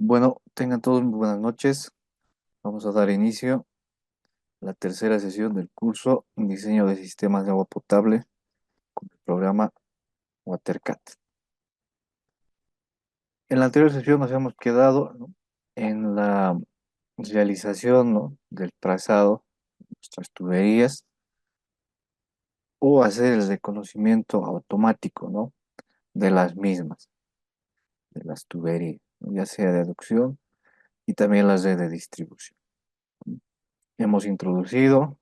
Bueno, tengan todos muy buenas noches. Vamos a dar inicio a la tercera sesión del curso Diseño de Sistemas de Agua Potable con el programa WaterCat. En la anterior sesión nos hemos quedado, ¿no?, en la realización, ¿no?, del trazado de nuestras tuberías o hacer el reconocimiento automático, ¿no?, de las mismas, de las tuberías, ¿no?, ya sea de aducción y también las de distribución. Hemos introducido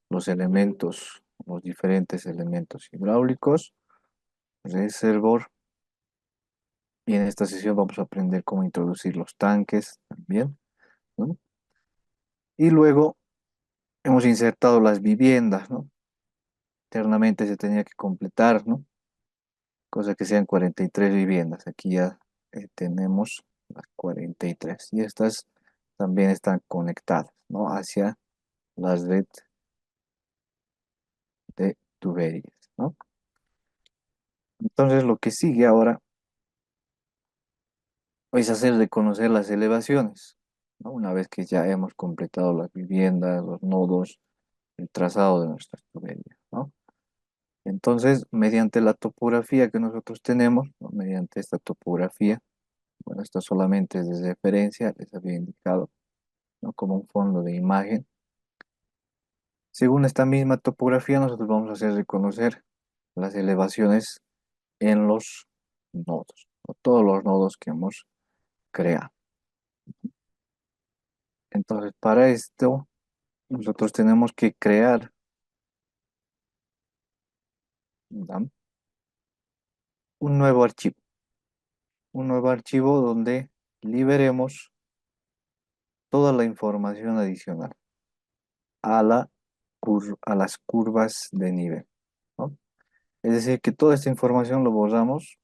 los elementos, los diferentes elementos hidráulicos, reservoir, y en esta sesión vamos a aprender cómo introducir los tanques también, ¿no? Y luego hemos insertado las viviendas, ¿no? Internamente se tenía que completar, ¿no? Cosa que sean 43 viviendas. Aquí ya tenemos las 43 y estas también están conectadas, ¿no?, hacia la red de tuberías, ¿no? Entonces lo que sigue ahora es hacer de conocer las elevaciones, ¿no? Una vez que ya hemos completado las viviendas, los nodos, el trazado de nuestras tuberías, ¿no? Entonces, mediante la topografía que nosotros tenemos, ¿no?, mediante esta topografía, bueno, esto solamente es de referencia, les había indicado, ¿no?, como un fondo de imagen. Según esta misma topografía, nosotros vamos a hacer reconocer las elevaciones en los nodos, o todos los nodos que hemos creado. Entonces, para esto, nosotros tenemos que crear, ¿no?, un nuevo archivo donde liberemos toda la información adicional a a las curvas de nivel, ¿no? Es decir, que toda esta información lo borramos,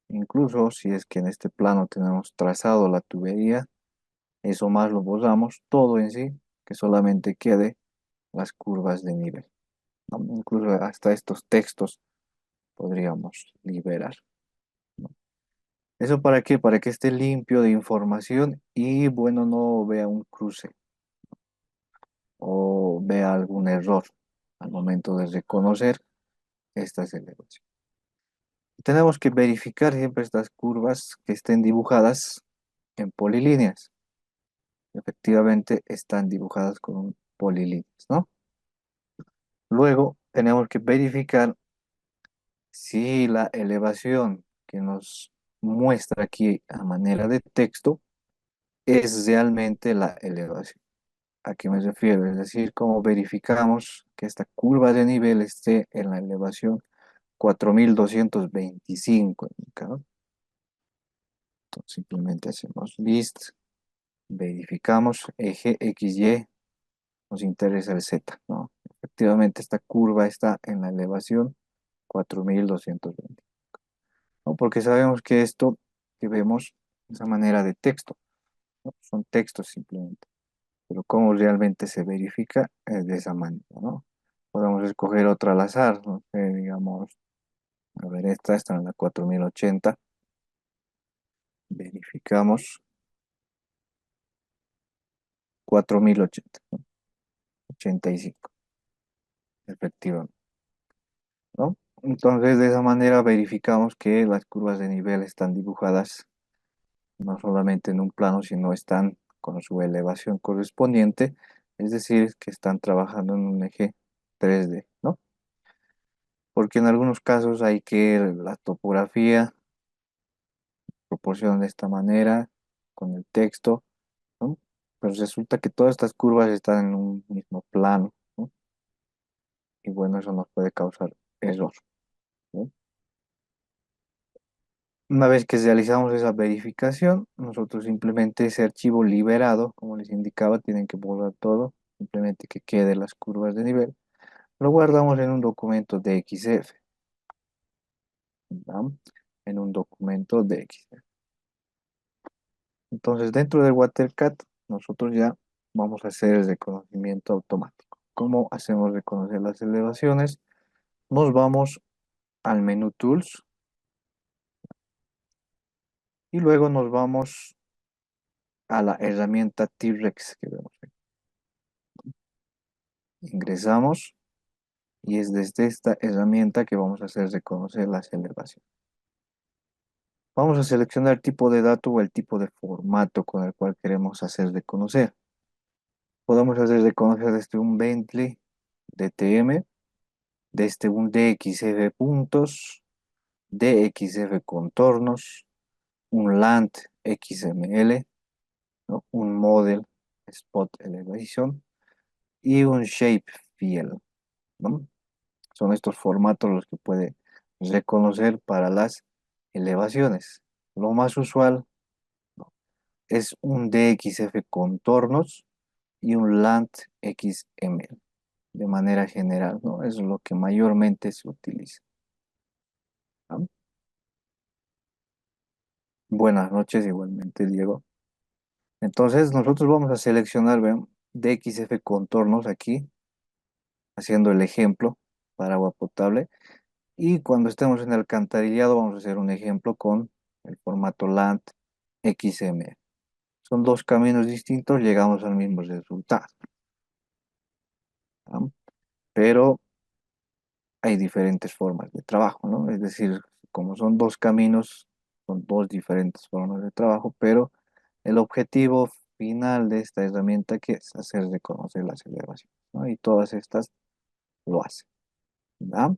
incluso si es que en este plano tenemos trazado la tubería, eso más lo borramos, todo en sí, que solamente quede las curvas de nivel, ¿no? Incluso hasta estos textos podríamos liberar, ¿no? ¿Eso para qué? Para que esté limpio de información y, bueno, no vea un cruce o vea algún error al momento de reconocer estas elevaciones. Tenemos que verificar siempre estas curvas que estén dibujadas en polilíneas. Efectivamente están dibujadas con un polilíneas, ¿no? Luego tenemos que verificar si la elevación que nos muestra aquí a manera de texto es realmente la elevación. ¿A qué me refiero? Es decir, cómo verificamos que esta curva de nivel esté en la elevación 4225, ¿no? Entonces simplemente hacemos list, verificamos eje XY, nos interesa el Z, ¿no? Efectivamente esta curva está en la elevación 4220, ¿no? Porque sabemos que esto que vemos, esa manera de texto, ¿no?, son textos simplemente. Pero cómo realmente se verifica es de esa manera, ¿no? Podemos escoger otra al azar, no sé, digamos, a ver, esta está en la 4080, verificamos 4080, ¿no?, 85, efectivamente, ¿no? Entonces, de esa manera verificamos que las curvas de nivel están dibujadas no solamente en un plano, sino están con su elevación correspondiente, es decir, que están trabajando en un eje 3D, ¿no? Porque en algunos casos hay que la topografía proporciona de esta manera con el texto, ¿no? Pero resulta que todas estas curvas están en un mismo plano, ¿no? Y bueno, eso nos puede causar error, ¿no? Una vez que realizamos esa verificación, nosotros simplemente ese archivo liberado, como les indicaba, tienen que borrar todo, simplemente que quede las curvas de nivel, lo guardamos en un documento de XF, ¿no?, en un documento de XF. Entonces, dentro del WaterCat, nosotros ya vamos a hacer el reconocimiento automático. ¿Cómo hacemos reconocer las elevaciones? Nos vamos al menú Tools, Y luego nos vamos a la herramienta T-Rex que vemos aquí. Ingresamos y es desde esta herramienta que vamos a hacer reconocer las elevaciones. Vamos a seleccionar el tipo de dato o el tipo de formato con el cual queremos hacer reconocer. Podemos hacer reconocer desde un Bentley DTM, desde un DXF puntos, DXF contornos, un LAND XML, ¿no? Un Model Spot Elevation y un Shapefield, ¿no? Son estos formatos los que puede reconocer para las elevaciones. Lo más usual, ¿no? Es un DXF contornos y un LAND XML de manera general, ¿no? Es lo que mayormente se utiliza, ¿no? Buenas noches igualmente, Diego. Entonces nosotros vamos a seleccionar, ¿ven? DXF contornos aquí, haciendo el ejemplo para agua potable. Y cuando estemos en el alcantarillado vamos a hacer un ejemplo con el formato LAND XML. Son dos caminos distintos, llegamos al mismo resultado, ¿no? Pero hay diferentes formas de trabajo, ¿no? Es decir, como son dos caminos, son dos diferentes formas de trabajo, pero el objetivo final de esta herramienta que es hacer reconocer las elevaciones, ¿no? Y todas estas lo hacen, ¿no?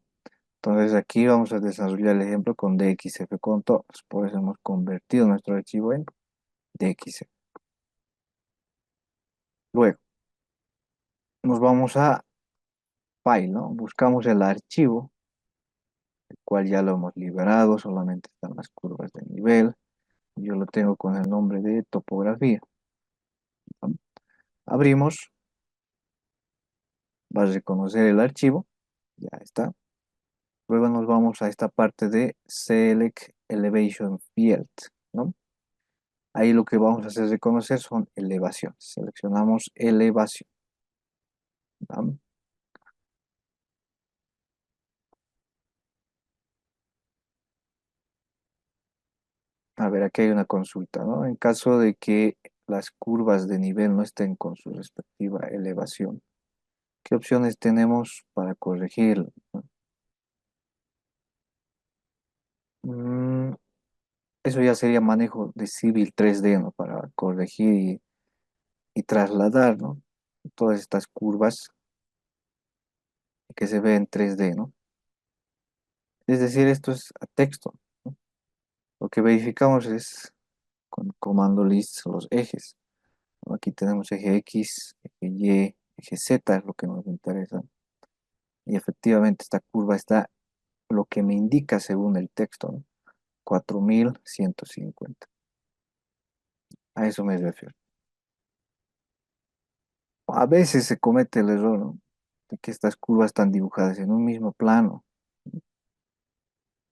Entonces aquí vamos a desarrollar el ejemplo con DXF contornos. Por eso hemos convertido nuestro archivo en DXF. Luego nos vamos a File, ¿no? Buscamos el archivo, el cual ya lo hemos liberado, solamente están las curvas de nivel. Yo lo tengo con el nombre de topografía, ¿no? Abrimos, va a reconocer el archivo, ya está. Luego nos vamos a esta parte de Select Elevation Field, ¿no? Ahí lo que vamos a hacer reconocer son elevaciones. Seleccionamos elevación, ¿no? A ver, aquí hay una consulta, ¿no? En caso de que las curvas de nivel no estén con su respectiva elevación, ¿qué opciones tenemos para corregirlo, ¿no? Mm, Eso ya sería manejo de Civil 3D, ¿no? Para corregir y trasladar, ¿no? Todas estas curvas que se ven en 3D, ¿no? Es decir, esto es a texto, ¿no? Lo que verificamos es con comando list los ejes, ¿no? Aquí tenemos eje X, eje Y, eje Z, es lo que nos interesa. Y efectivamente esta curva está lo que me indica según el texto, ¿no? 4150. A eso me refiero. A veces se comete el error, ¿no? De que estas curvas están dibujadas en un mismo plano,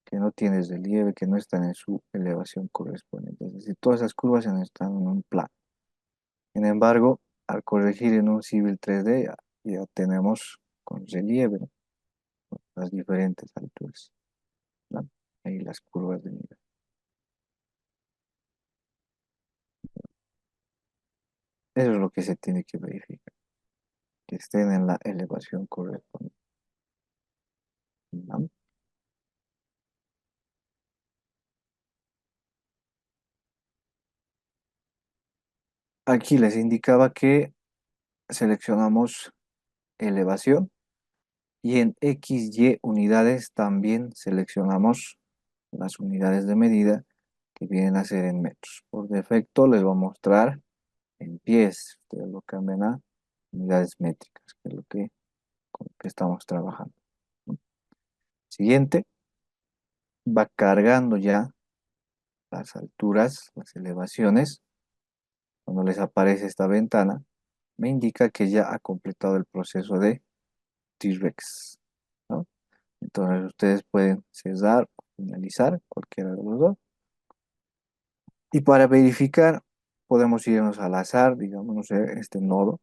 que no tiene relieve, que no están en su elevación correspondiente. Es decir, todas esas curvas están en un plano. Sin embargo, al corregir en un Civil 3D, ya tenemos con relieve, ¿no? Las diferentes alturas, ¿no? Ahí las curvas de nivel. Eso es lo que se tiene que verificar, que estén en la elevación correspondiente, ¿no? Aquí les indicaba que seleccionamos elevación y en X, Y unidades también seleccionamos las unidades de medida que vienen a ser en metros. Por defecto les voy a mostrar en pies. Ustedes lo cambian a unidades métricas, que es lo con lo que estamos trabajando, ¿no? Siguiente, va cargando ya las alturas, las elevaciones. Cuando les aparece esta ventana, me indica que ya ha completado el proceso de T-Rex, ¿no? Entonces ustedes pueden cerrar o finalizar cualquiera de los dos. Y para verificar, podemos irnos al azar, digamos, no sé, este nodo,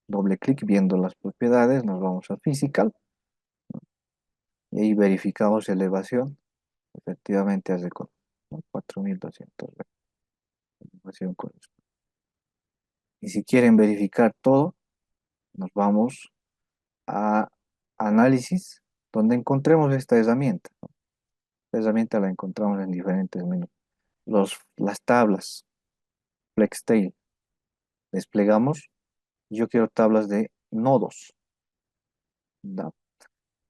doble clic viendo las propiedades, nos vamos a Physical y ahí verificamos elevación, efectivamente hace con. ¿no? 4200. La información corresponde. Y si quieren verificar todo, nos vamos a análisis, donde encontremos esta herramienta, ¿no? Esta herramienta la encontramos en diferentes menús. Las tablas, FlexTail, desplegamos. Yo quiero tablas de nodos, ¿no?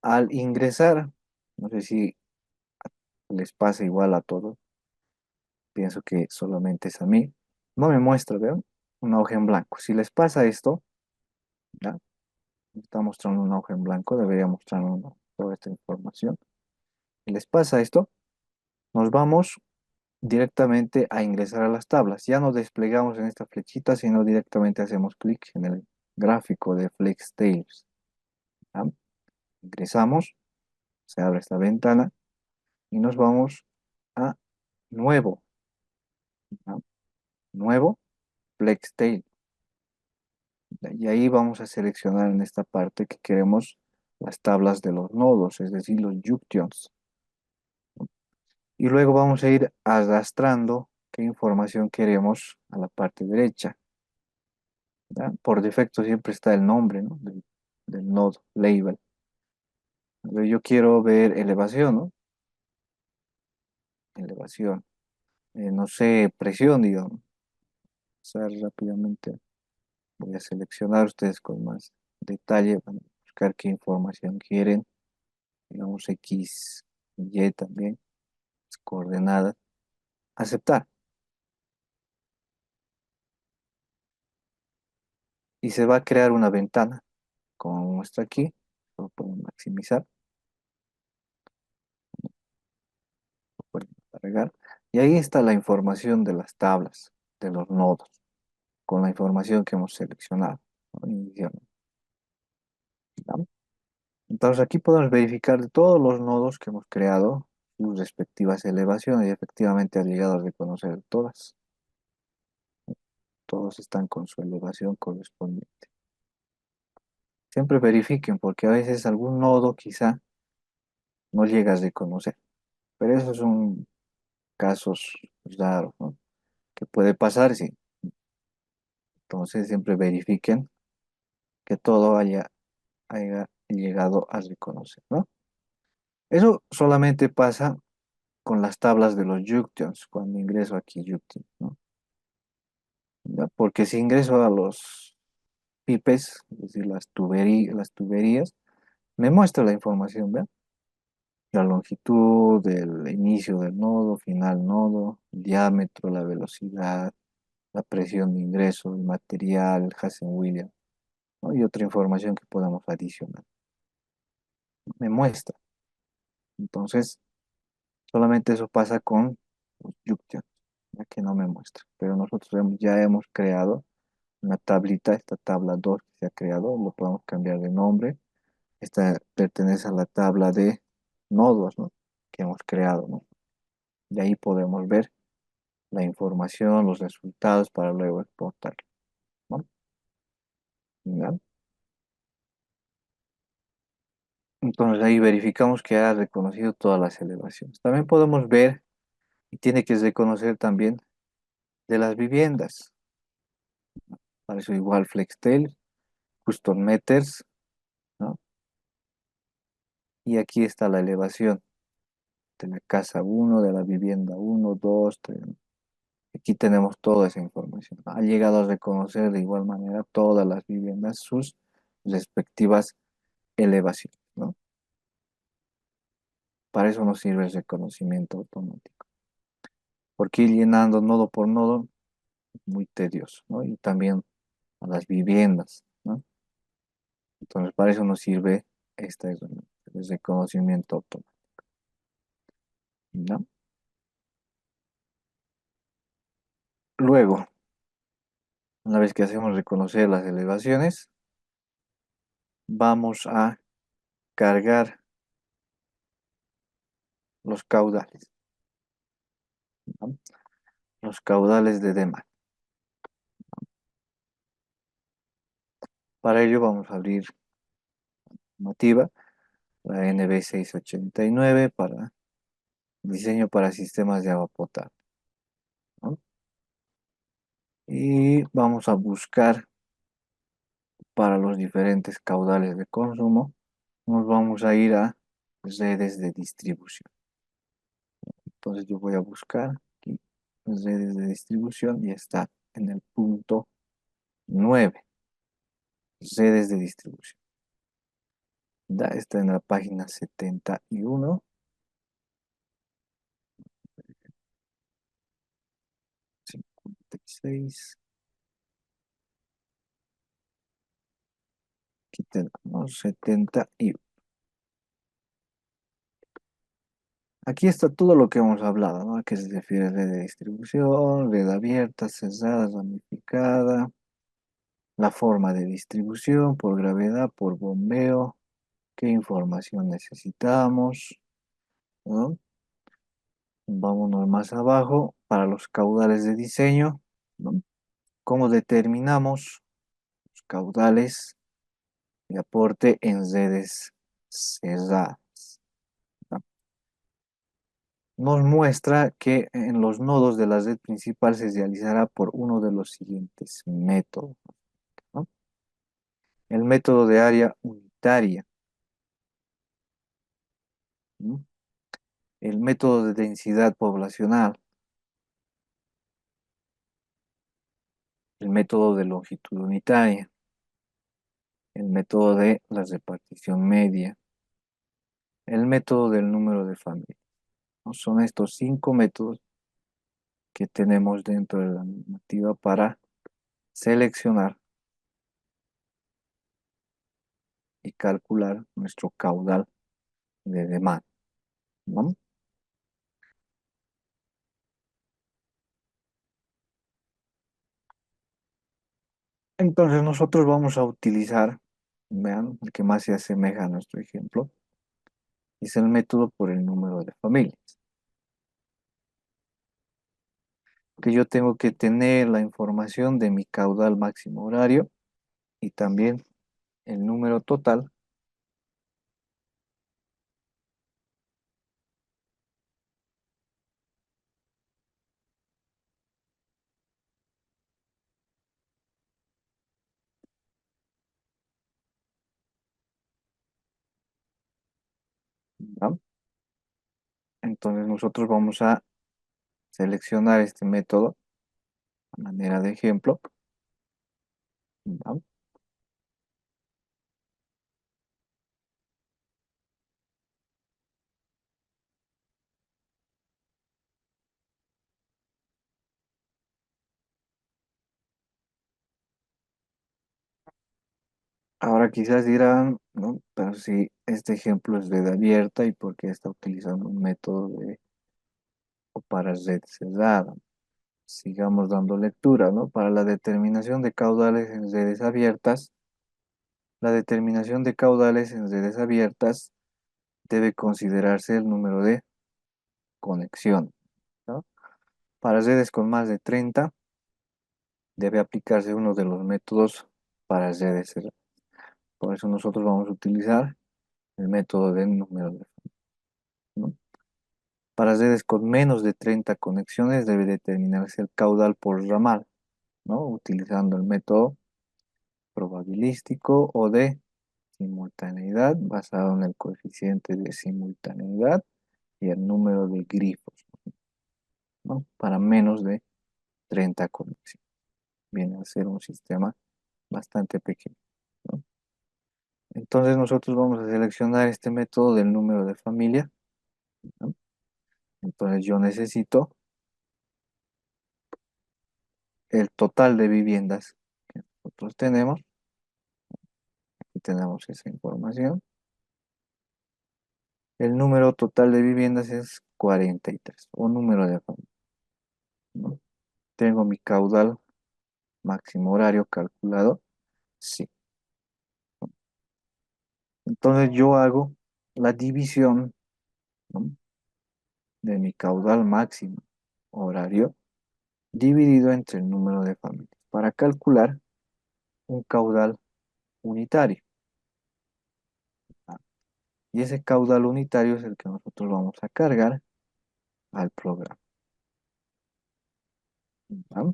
Al ingresar, no sé si les pasa igual a todos, pienso que solamente es a mí, no me muestra, ¿vean? Una hoja en blanco. Si les pasa esto, ¿ya? Me está mostrando una hoja en blanco, debería mostrar toda esta información. Si les pasa esto, nos vamos directamente a ingresar a las tablas. Ya no desplegamos en esta flechita, sino directamente hacemos clic en el gráfico de FlexTails, ¿ya? Ingresamos, se abre esta ventana y nos vamos a nuevo, ¿ya? Nuevo FlexTail. Y ahí vamos a seleccionar en esta parte que queremos las tablas de los nodos, es decir, los junctions. Y luego vamos a ir arrastrando qué información queremos a la parte derecha, ¿ya? Por defecto siempre está el nombre, ¿no? del nodo, label. A ver, yo quiero ver elevación, ¿no? Elevación. No sé, presión, digamos. O sea, rápidamente voy a seleccionar ustedes con más detalle, van a buscar qué información quieren, digamos X, Y también, coordenadas, aceptar. Y se va a crear una ventana, como muestra aquí, lo pueden maximizar, lo pueden cargar. Y ahí está la información de las tablas, de los nodos, con la información que hemos seleccionado, ¿no? Inicialmente, ¿no? Entonces aquí podemos verificar de todos los nodos que hemos creado, sus respectivas elevaciones, y efectivamente ha llegado a reconocer todas. Todos están con su elevación correspondiente. Siempre verifiquen porque a veces algún nodo quizá no llega a reconocer, pero esos son casos raros, ¿no? Que puede pasar, sí. Entonces siempre verifiquen que todo haya llegado a reconocer, ¿no? Eso solamente pasa con las tablas de los junctions, cuando ingreso aquí junction, ¿no? ¿Ya? Porque si ingreso a los pipes, es decir, las tuberías, me muestra la información, ¿vean? La longitud, el inicio del nodo, final nodo, el diámetro, la velocidad, la presión de ingreso, el material, el Hazen-Williams, ¿no? Y otra información que podamos adicionar. Me muestra. Entonces, solamente eso pasa con los junctions, ya que no me muestra. Pero nosotros ya hemos creado una tablita, esta tabla 2 que se ha creado, lo podemos cambiar de nombre. Esta pertenece a la tabla de nodos, ¿no? Que hemos creado, ¿no? Y ahí podemos ver la información, los resultados para luego exportar, ¿no? ¿Ya? Entonces ahí verificamos que ha reconocido todas las elevaciones. También podemos ver y tiene que reconocer también de las viviendas. Para eso igual FlexTel, Custom Meters, ¿no? Y aquí está la elevación de la casa uno, de la vivienda uno, 2, 3. Aquí tenemos toda esa información. Ha llegado a reconocer de igual manera todas las viviendas, sus respectivas elevaciones, ¿no? Para eso nos sirve el reconocimiento automático. Porque ir llenando nodo por nodo es muy tedioso, ¿no? Y también a las viviendas, ¿no? Entonces, para eso nos sirve esta herramienta, el reconocimiento automático, ¿no? Luego, una vez que hacemos reconocer las elevaciones, vamos a cargar los caudales, ¿no? Los caudales de demanda. Para ello vamos a abrir normativa, la NB 689 para diseño para sistemas de agua potable, ¿no? Y vamos a buscar para los diferentes caudales de consumo, nos vamos a ir a redes de distribución. Entonces yo voy a buscar aquí redes de distribución y está en el punto 9, redes de distribución. Está en la página 71, 56. Aquí tenemos 71. Aquí está todo lo que hemos hablado, ¿no? Que se refiere a red de distribución, red abierta, cerrada, ramificada, la forma de distribución por gravedad, por bombeo, qué información necesitamos, ¿no? Vámonos más abajo para los caudales de diseño, ¿no? ¿Cómo determinamos los caudales de aporte en redes cerradas? ¿No? Nos muestra que en los nodos de la red principal se realizará por uno de los siguientes métodos, ¿no? El método de área unitaria, ¿no? El método de densidad poblacional, el método de longitud unitaria, el método de la repartición media, el método del número de familias, ¿no? Son estos 5 métodos que tenemos dentro de la normativa para seleccionar y calcular nuestro caudal de demanda, ¿no? Entonces nosotros vamos a utilizar, vean, el que más se asemeja a nuestro ejemplo, es el método por el número de familias. Que yo tengo que tener la información de mi caudal máximo horario y también el número total, ¿no? Entonces nosotros vamos a seleccionar este método a manera de ejemplo, ¿no? Ahora quizás dirán, ¿no? Pero si este ejemplo es red abierta y por qué está utilizando un método o para red cerrada. Sigamos dando lectura, ¿no? Para la determinación de caudales en redes abiertas, la determinación de caudales en redes abiertas debe considerarse el número de conexión, ¿no? Para redes con más de 30 debe aplicarse uno de los métodos para redes cerradas. Por eso nosotros vamos a utilizar el método del número de, ¿no? Para redes con menos de 30 conexiones debe determinarse el caudal por ramal, ¿no? Utilizando el método probabilístico o de simultaneidad basado en el coeficiente de simultaneidad y el número de grifos, ¿no? Para menos de 30 conexiones. Viene a ser un sistema bastante pequeño, ¿no? Entonces nosotros vamos a seleccionar este método del número de familia, ¿no? Entonces yo necesito el total de viviendas que nosotros tenemos. Aquí tenemos esa información. El número total de viviendas es 43, o número de familia, ¿no? Tengo mi caudal máximo horario calculado. Sí. Entonces yo hago la división, ¿no? De mi caudal máximo horario dividido entre el número de familias para calcular un caudal unitario. ¿Ah? Y ese caudal unitario es el que nosotros vamos a cargar al programa. ¿Va?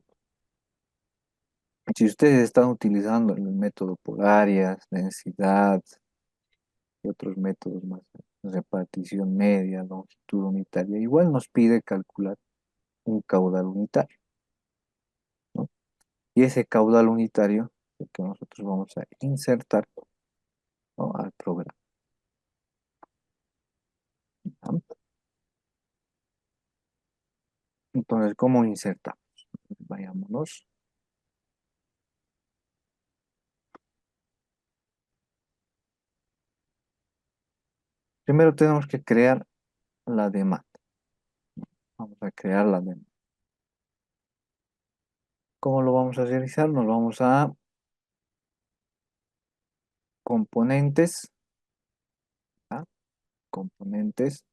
Si ustedes están utilizando el método por áreas, densidad y otros métodos más, repartición media, longitud unitaria, igual nos pide calcular un caudal unitario, ¿no? Y ese caudal unitario es el que nosotros vamos a insertar, ¿no? al programa. ¿Va? Entonces, ¿cómo insertamos? Vayámonos. Primero tenemos que crear la demanda. Vamos a crear la demanda. ¿Cómo lo vamos a realizar? Nos vamos a componentes, ¿ah? Componentes.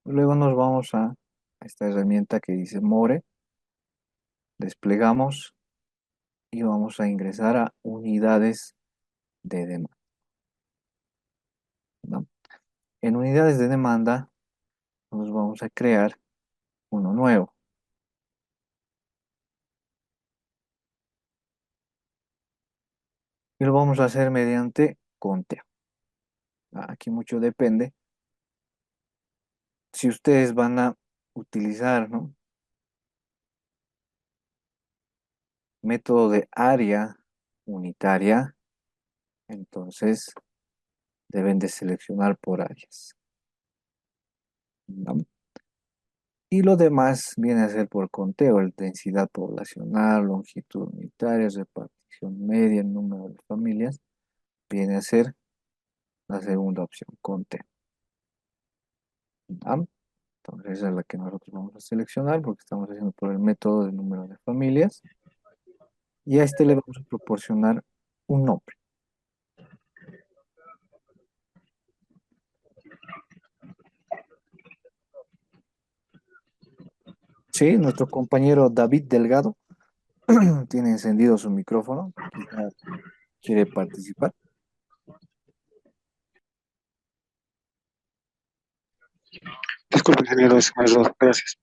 Luego nos vamos a esta herramienta que dice More, desplegamos y vamos a ingresar a unidades de demanda, ¿no? En unidades de demanda nos vamos a crear uno nuevo y lo vamos a hacer mediante conteo. Aquí mucho depende. Si ustedes van a utilizar, ¿no? método de área unitaria, entonces deben de seleccionar por áreas, ¿no? Y lo demás viene a ser por conteo, el densidad poblacional, longitud unitaria, repartición media, el número de familias, viene a ser la segunda opción, conteo, ¿no? Entonces esa es la que nosotros vamos a seleccionar porque estamos haciendo por el método de número de familias y a este le vamos a proporcionar un nombre. Sí, nuestro compañero David Delgado tiene encendido su micrófono, quizá quiere participar. Disculpe, ingeniero, es un error. Gracias.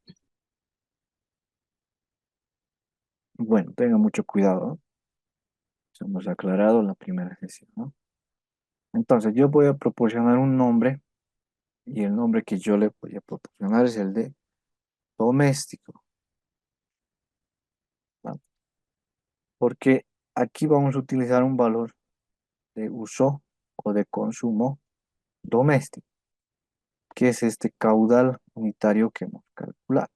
Bueno, tenga mucho cuidado, ¿no? Eso hemos aclarado en la primera sesión, ¿no? Entonces, yo voy a proporcionar un nombre y el nombre que yo le voy a proporcionar es el de doméstico, ¿no? Porque aquí vamos a utilizar un valor de uso o de consumo doméstico, que es este caudal unitario que hemos calculado,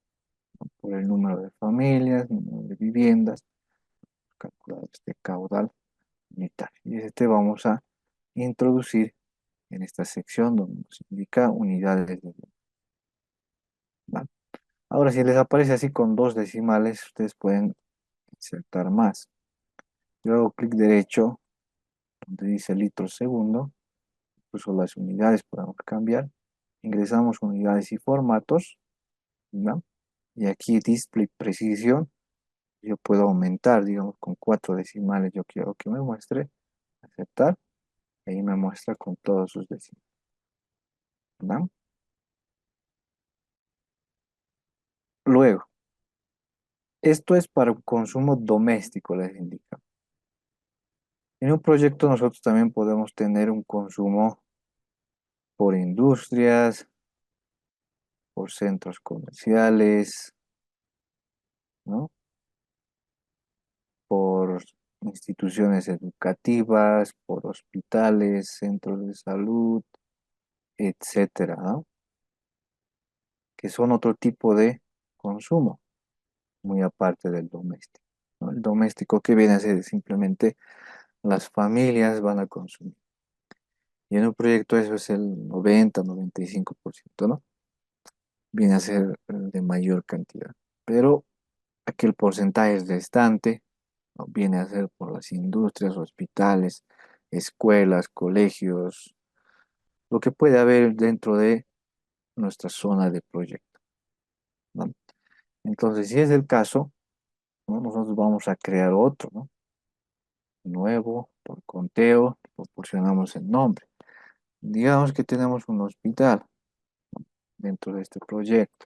¿no? Por el número de familias, número de viviendas, calculado este caudal unitario. Y este vamos a introducir en esta sección donde nos indica unidades de medida, ¿vale? Ahora, si les aparece así con dos decimales, ustedes pueden insertar más. Yo hago clic derecho donde dice litros segundo, incluso las unidades podemos cambiar. Ingresamos unidades y formatos, ¿no? Y aquí display precisión, yo puedo aumentar, digamos, con cuatro decimales. Yo quiero que me muestre, aceptar, y ahí me muestra con todos sus decimales, ¿no? Luego, esto es para un consumo doméstico, les indica. En un proyecto nosotros también podemos tener un consumo por industrias, por centros comerciales, ¿no? Por instituciones educativas, por hospitales, centros de salud, etcétera, ¿no? Que son otro tipo de consumo, muy aparte del doméstico, ¿no? El doméstico que viene a ser simplemente las familias van a consumir. Y en un proyecto eso es el 90-95%, ¿no? Viene a ser de mayor cantidad. Pero aquel porcentaje restante, ¿no? viene a ser por las industrias, hospitales, escuelas, colegios, lo que puede haber dentro de nuestra zona de proyecto, ¿no? Entonces, si es el caso, ¿no? nosotros vamos a crear otro, ¿no? Nuevo, por conteo, proporcionamos el nombre. Digamos que tenemos un hospital dentro de este proyecto.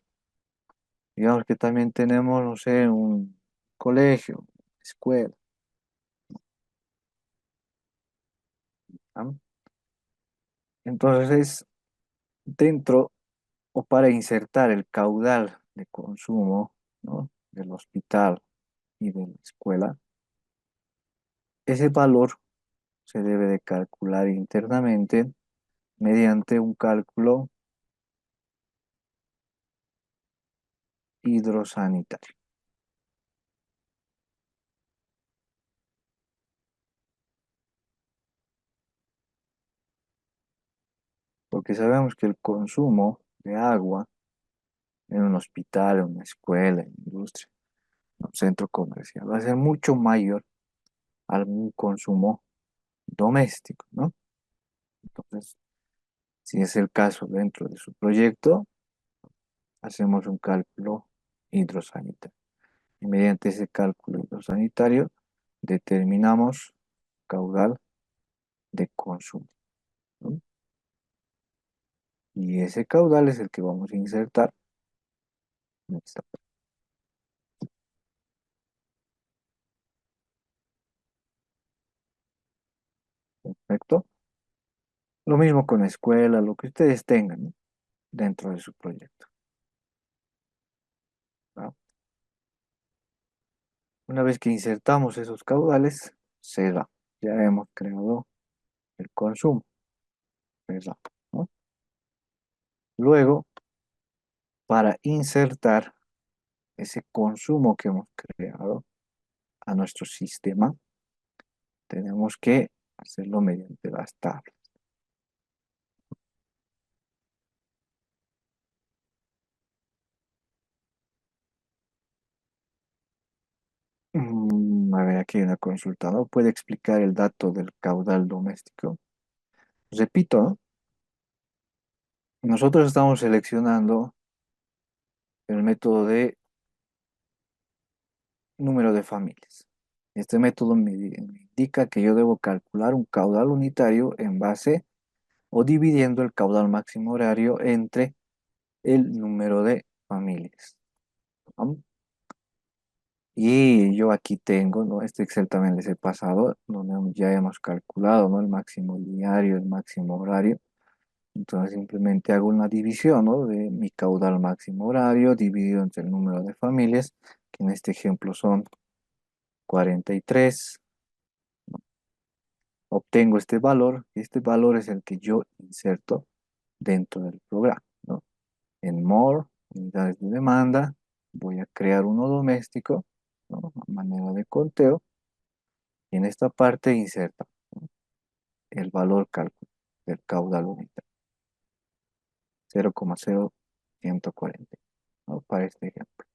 Digamos que también tenemos, no sé, un colegio, escuela, ¿ah? Entonces es dentro o para insertar el caudal de consumo, ¿no? Del hospital y de la escuela, ese valor se debe de calcular internamente mediante un cálculo hidrosanitario, porque sabemos que el consumo de agua en un hospital, en una escuela, en una industria, en un centro comercial va a ser mucho mayor al un consumo doméstico, ¿no? Entonces, si es el caso dentro de su proyecto, hacemos un cálculo hidrosanitario. Y mediante ese cálculo hidrosanitario determinamos caudal de consumo, ¿no? Y ese caudal es el que vamos a insertar en esta. Perfecto. Lo mismo con la escuela, lo que ustedes tengan, ¿no? Dentro de su proyecto, ¿no? Una vez que insertamos esos caudales, se da. Ya hemos creado el consumo, se da, ¿no? Luego, para insertar ese consumo que hemos creado a nuestro sistema, tenemos que hacerlo mediante las tablas. A ver, aquí hay una consulta, ¿no? ¿Puede explicar el dato del caudal doméstico? Repito, ¿no? Nosotros estamos seleccionando el método de número de familias. Este método me indica que yo debo calcular un caudal unitario en base o dividiendo el caudal máximo horario entre el número de familias, ¿no? Y yo aquí tengo, ¿no? Este Excel también les he pasado, donde ya hemos calculado, ¿no? El máximo diario, el máximo horario. Entonces simplemente hago una división, ¿no? De mi caudal máximo horario dividido entre el número de familias, que en este ejemplo son 43. Obtengo este valor y este valor es el que yo inserto dentro del programa, ¿no? En More, unidades de demanda, voy a crear uno doméstico, ¿no? A manera de conteo y en esta parte inserta, ¿no? El valor cálculo del caudal unitario, 0,0140, ¿no? Para este ejemplo.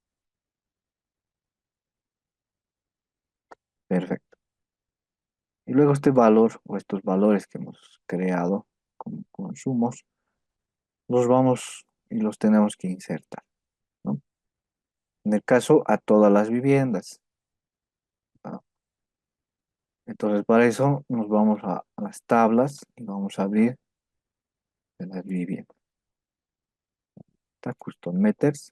Perfecto. Y luego este valor o estos valores que hemos creado como consumos, los vamos y los tenemos que insertar, ¿no? En el caso a todas las viviendas, ¿no? Entonces para eso nos vamos a las tablas y vamos a abrir de las viviendas. Está Custom Meters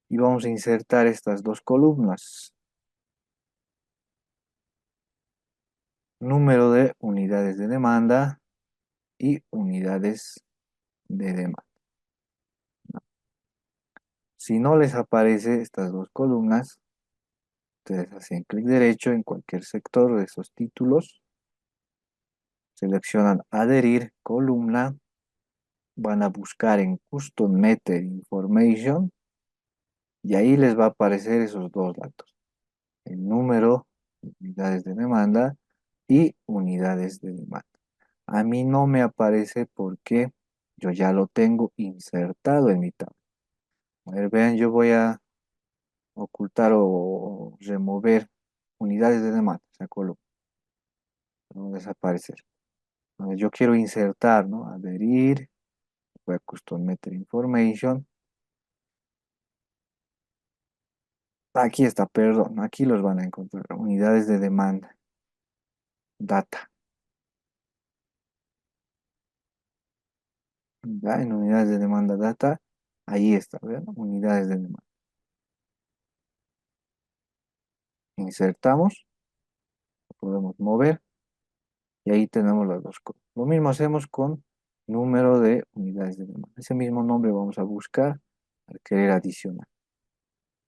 y vamos a insertar estas dos columnas. Número de unidades de demanda y unidades de demanda. Si no les aparece estas dos columnas, ustedes hacen clic derecho en cualquier sector de esos títulos, seleccionan adherir columna, van a buscar en Custom Meter Information y ahí les va a aparecer esos dos datos, el número de unidades de demanda y unidades de demanda. A mí no me aparece porque yo ya lo tengo insertado en mi tabla. A ver, vean, yo voy a ocultar o remover unidades de demanda, esa columna, no desaparecer. Entonces, yo quiero insertar, ¿no? Adherir, voy a Custom Meter Information. Aquí está, perdón, aquí los van a encontrar. Unidades de demanda, data. ¿Ya? En unidades de demanda, data, Ahí está, ¿verdad? Unidades de demanda. Insertamos, podemos mover y ahí tenemos las dos cosas. Lo mismo hacemos con número de unidades de demanda. Ese mismo nombre vamos a buscar al querer adicionar,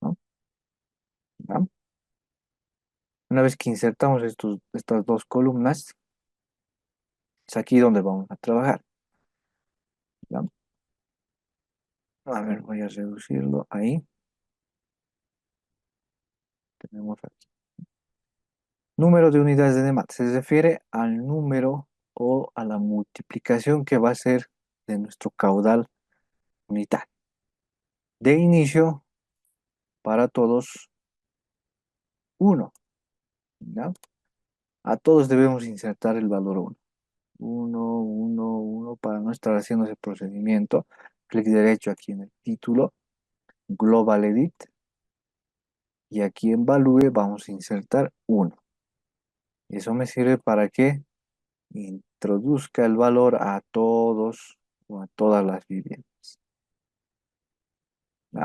¿no? ¿Ya? Una vez que insertamos estas dos columnas, es aquí donde vamos a trabajar, ¿ya? A ver, voy a reducirlo ahí. Tenemos aquí. Número de unidades de demanda. Se refiere al número o a la multiplicación que va a ser de nuestro caudal unitario. De inicio, para todos, uno, ¿ya? A todos debemos insertar el valor uno. Uno, uno, uno, para no estar haciendo ese procedimiento. Clic derecho aquí en el título, Global Edit, y aquí en Value vamos a insertar uno. Eso me sirve para que introduzca el valor a todos o a todas las viviendas.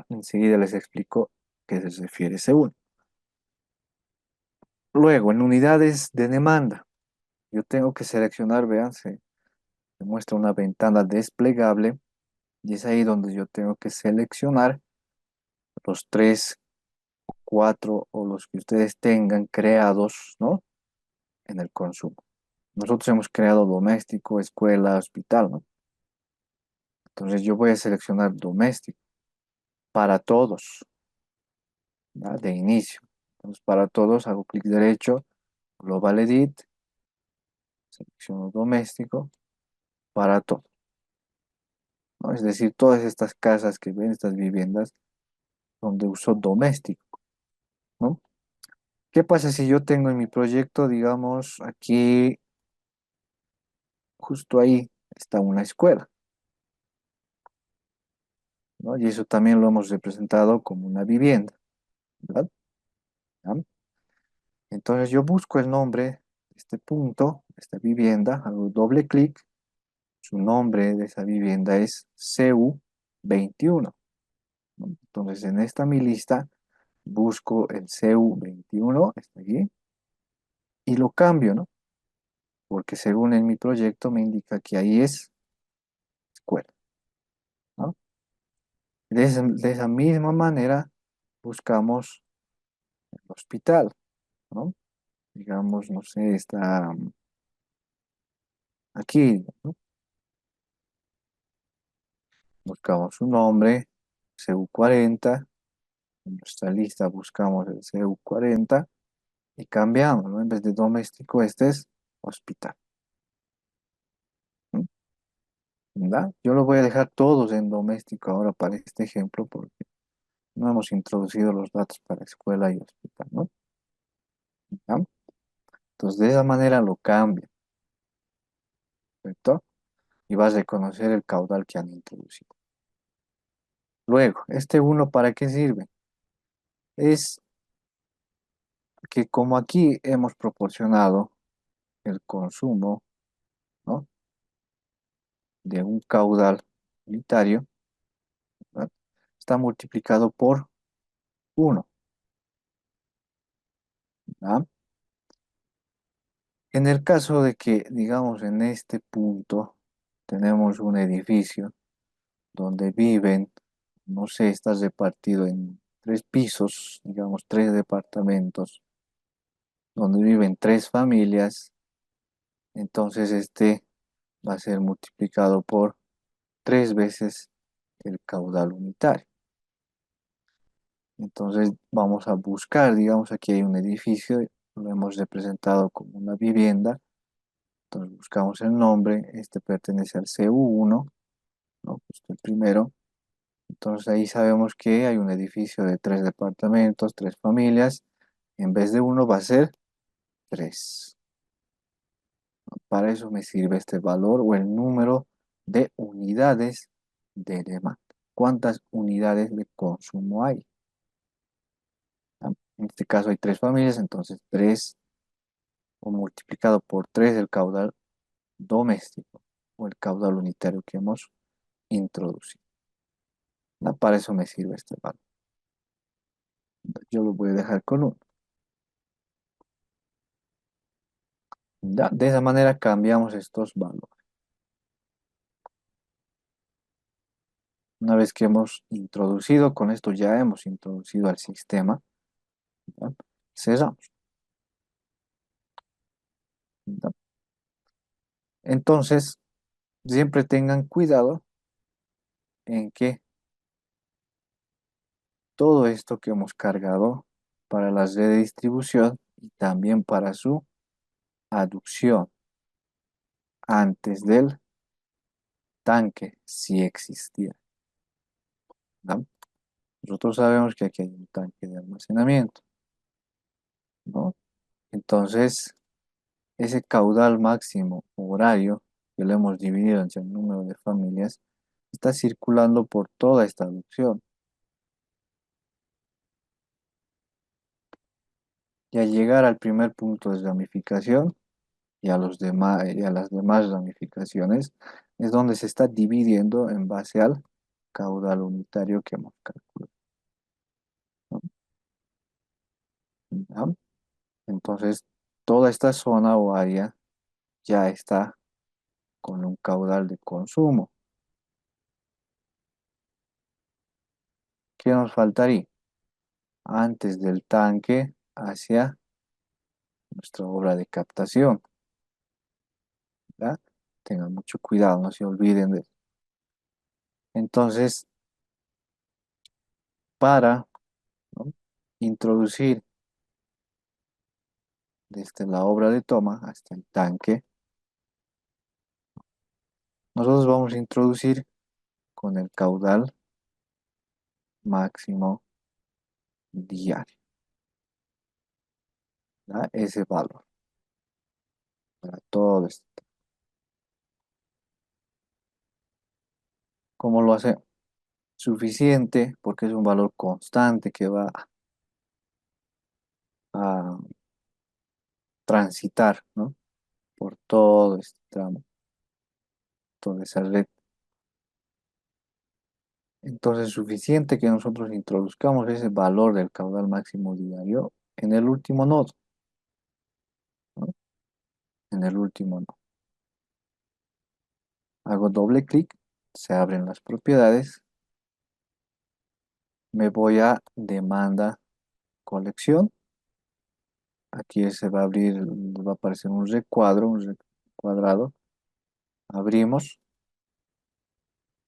Enseguida les explico qué se refiere ese uno. Luego, en unidades de demanda, yo tengo que seleccionar, vean, se muestra una ventana desplegable y es ahí donde yo tengo que seleccionar los tres, cuatro o los que ustedes tengan creados, ¿no? En el consumo. Nosotros hemos creado doméstico, escuela, hospital, ¿no? Entonces yo voy a seleccionar doméstico para todos, ¿ya? De inicio. Entonces para todos hago clic derecho, Global Edit, selecciono doméstico para todos, ¿no? Es decir, todas estas casas que ven, estas viviendas, son de uso doméstico, ¿no? ¿Qué pasa si yo tengo en mi proyecto, digamos, aquí, justo ahí, está una escuela, ¿no? Y eso también lo hemos representado como una vivienda, ¿verdad? ¿Ya? Entonces yo busco el nombre de este punto, de esta vivienda, hago doble clic, su nombre de esa vivienda es CU21, ¿no? Entonces en esta mi lista busco el CU21, está aquí, y lo cambio, ¿no? Porque según en mi proyecto me indica que ahí es escuela, ¿no? De esa misma manera buscamos el hospital, ¿no? Digamos, no sé, está aquí, ¿no? Buscamos su nombre, CU40, en nuestra lista buscamos el CU40 y cambiamos, ¿no? En vez de doméstico, este es hospital, ¿no? ¿Verdad? Yo lo voy a dejar todos en doméstico ahora para este ejemplo porque no hemos introducido los datos para escuela y hospital, ¿no? ¿Ya? Entonces, de esa manera lo cambia, ¿cierto? Y vas a reconocer el caudal que han introducido. Luego, este uno, ¿para qué sirve? Es que como aquí hemos proporcionado el consumo, ¿no? De un caudal unitario, ¿verdad? Está multiplicado por uno, ¿verdad? En el caso de que, digamos, en este punto tenemos un edificio donde viven, no sé, está repartido en tres pisos, digamos, tres departamentos, donde viven tres familias, entonces este va a ser multiplicado por tres veces el caudal unitario. Entonces vamos a buscar, digamos, aquí hay un edificio, lo hemos representado como una vivienda, entonces buscamos el nombre, este pertenece al CU1, ¿no? Justo el primero. Entonces ahí sabemos que hay un edificio de tres departamentos, tres familias, en vez de uno va a ser tres. Para eso me sirve este valor o el número de unidades de demanda. ¿Cuántas unidades de consumo hay? ¿Ya? En este caso hay tres familias, entonces 3 o multiplicado por 3 el caudal doméstico o el caudal unitario que hemos introducido. No, para eso me sirve este valor. Yo lo voy a dejar con 1. Ya, de esa manera cambiamos estos valores. Una vez que hemos introducido, con esto ya hemos introducido al sistema, ¿ya? Cerramos. ¿Ya? Entonces, siempre tengan cuidado en que todo esto que hemos cargado para la red de distribución y también para su aducción antes del tanque, si existía, ¿no? Nosotros sabemos que aquí hay un tanque de almacenamiento, ¿no? Entonces, ese caudal máximo horario que lo hemos dividido entre el número de familias está circulando por toda esta aducción. Y al llegar al primer punto de ramificación y a los demás, y a las demás ramificaciones, es donde se está dividiendo en base al caudal unitario que hemos calculado, ¿no? ¿Ya? Entonces, toda esta zona o área ya está con un caudal de consumo. ¿Qué nos faltaría? Antes del tanque hacia nuestra obra de captación, ¿ya? Tengan mucho cuidado, no se olviden de eso. Entonces, para, ¿no?, introducir desde la obra de toma hasta el tanque, nosotros vamos a introducir con el caudal máximo diario, ¿ya? Ese valor para todo esto. ¿Cómo lo hace? Suficiente porque es un valor constante que va a transitar, ¿no?, por todo este tramo, toda esa red. Entonces, suficiente que nosotros introduzcamos ese valor del caudal máximo diario en el último nodo, ¿no? En el último nodo. Hago doble clic, se abren las propiedades, me voy a demanda colección. Aquí se va a abrir, va a aparecer un recuadro, un recuadrado. Abrimos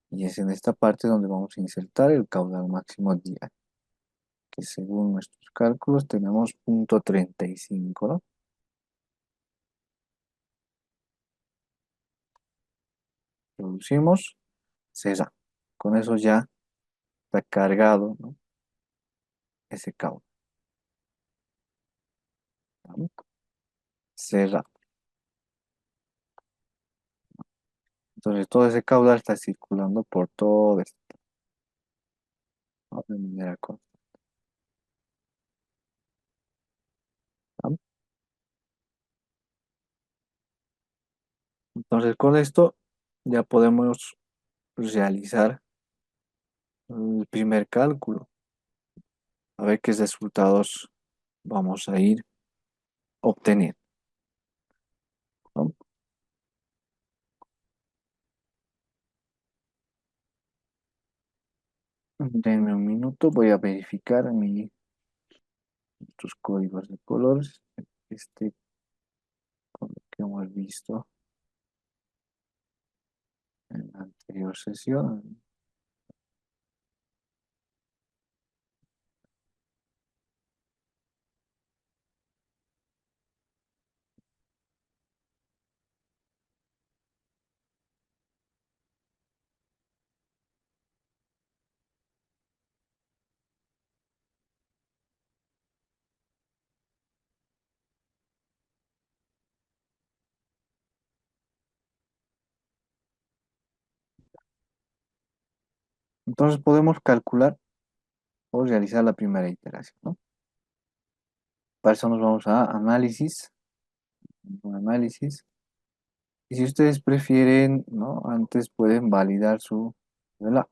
y es en esta parte donde vamos a insertar el caudal máximo diario, que según nuestros cálculos tenemos 0,35, ¿no? Producimos, cesa. Con eso ya está cargado, ¿no?, ese caudal, ¿no? Cerra. Entonces todo ese caudal está circulando por todo esto, ¿no?, de manera constante, ¿no? Entonces con esto ya podemos realizar el primer cálculo, a ver qué resultados vamos a ir obteniendo, ¿no? Denme un minuto, voy a verificar estos códigos de colores, este con lo que hemos visto en la anterior sesión. Entonces podemos calcular o realizar la primera iteración, ¿no? Para eso nos vamos a análisis, análisis. Y si ustedes prefieren, ¿no?, antes pueden validar su, ¿verdad?,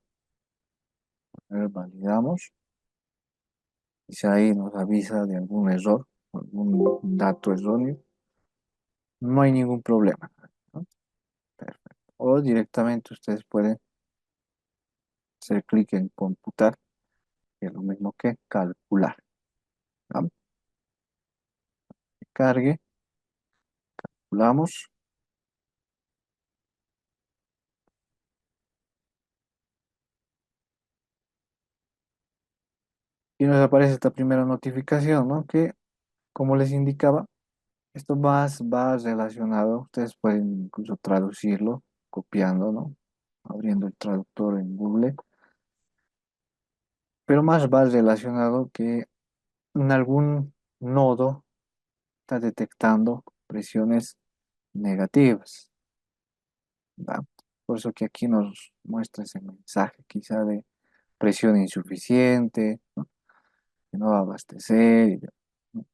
A ver, validamos. Y si ahí nos avisa de algún error, algún dato erróneo, no hay ningún problema, ¿no? Perfecto. O directamente ustedes pueden hacer clic en computar, que es lo mismo que calcular, ¿no? Cargue, calculamos y nos aparece esta primera notificación, ¿no? Que, como les indicaba, esto más va relacionado, ustedes pueden incluso traducirlo copiando, ¿no? Abriendo el traductor en Google, pero más va relacionado que en algún nodo está detectando presiones negativas, ¿va? Por eso que aquí nos muestra ese mensaje quizá de presión insuficiente, ¿no? Que no va a abastecer, ¿no?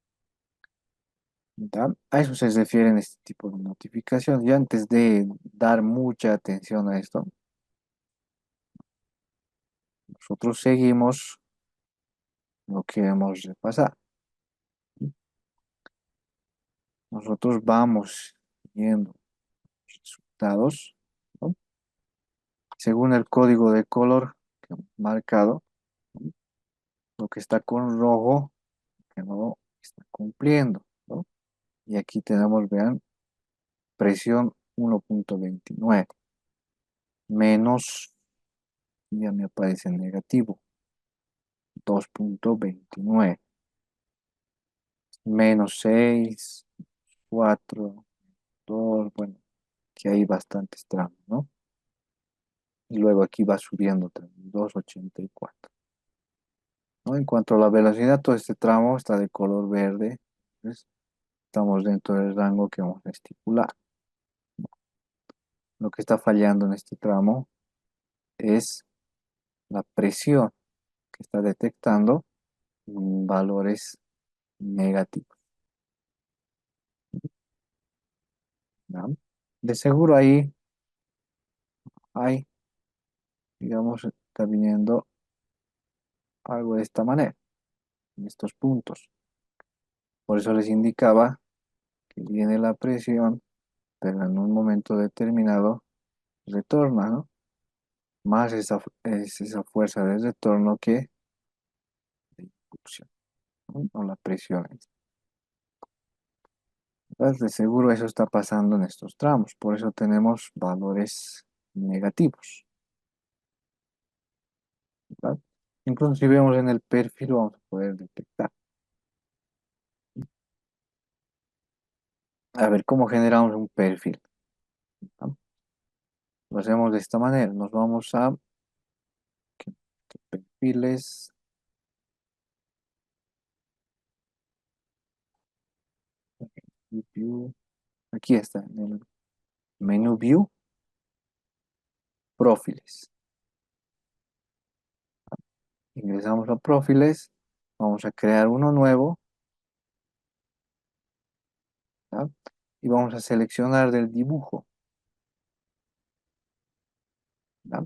¿Va? A eso se refieren este tipo de notificaciones. Y antes de dar mucha atención a esto, nosotros seguimos lo que hemos repasado. Nosotros vamos viendo resultados, ¿no? Según el código de color que hemos marcado, ¿no? Lo que está con rojo, que no está cumpliendo, ¿no? Y aquí tenemos, vean, presión 1.29 menos, ya me aparece en negativo, 2.29 menos 6, 4, 2, bueno, que hay bastantes tramos, ¿no? Y luego aquí va subiendo también, 2.84, ¿no? En cuanto a la velocidad, todo este tramo está de color verde, entonces estamos dentro del rango que vamos a estipular. Lo que está fallando en este tramo es la presión que está detectando valores negativos, ¿no? De seguro ahí hay, digamos, está viniendo algo de esta manera, en estos puntos. Por eso les indicaba que viene la presión, pero en un momento determinado retorna, ¿no? Más es esa fuerza de retorno que de impulsión, ¿no? O la presión. Entonces, de seguro eso está pasando en estos tramos, por eso tenemos valores negativos, ¿verdad? Incluso si vemos en el perfil vamos a poder detectar. A ver, ¿cómo generamos un perfil? ¿No? Lo hacemos de esta manera. Nos vamos a perfiles, view, aquí está, en el menú view, perfiles. Ingresamos a perfiles, vamos a crear uno nuevo, ¿tá? Y vamos a seleccionar del dibujo, ¿tá?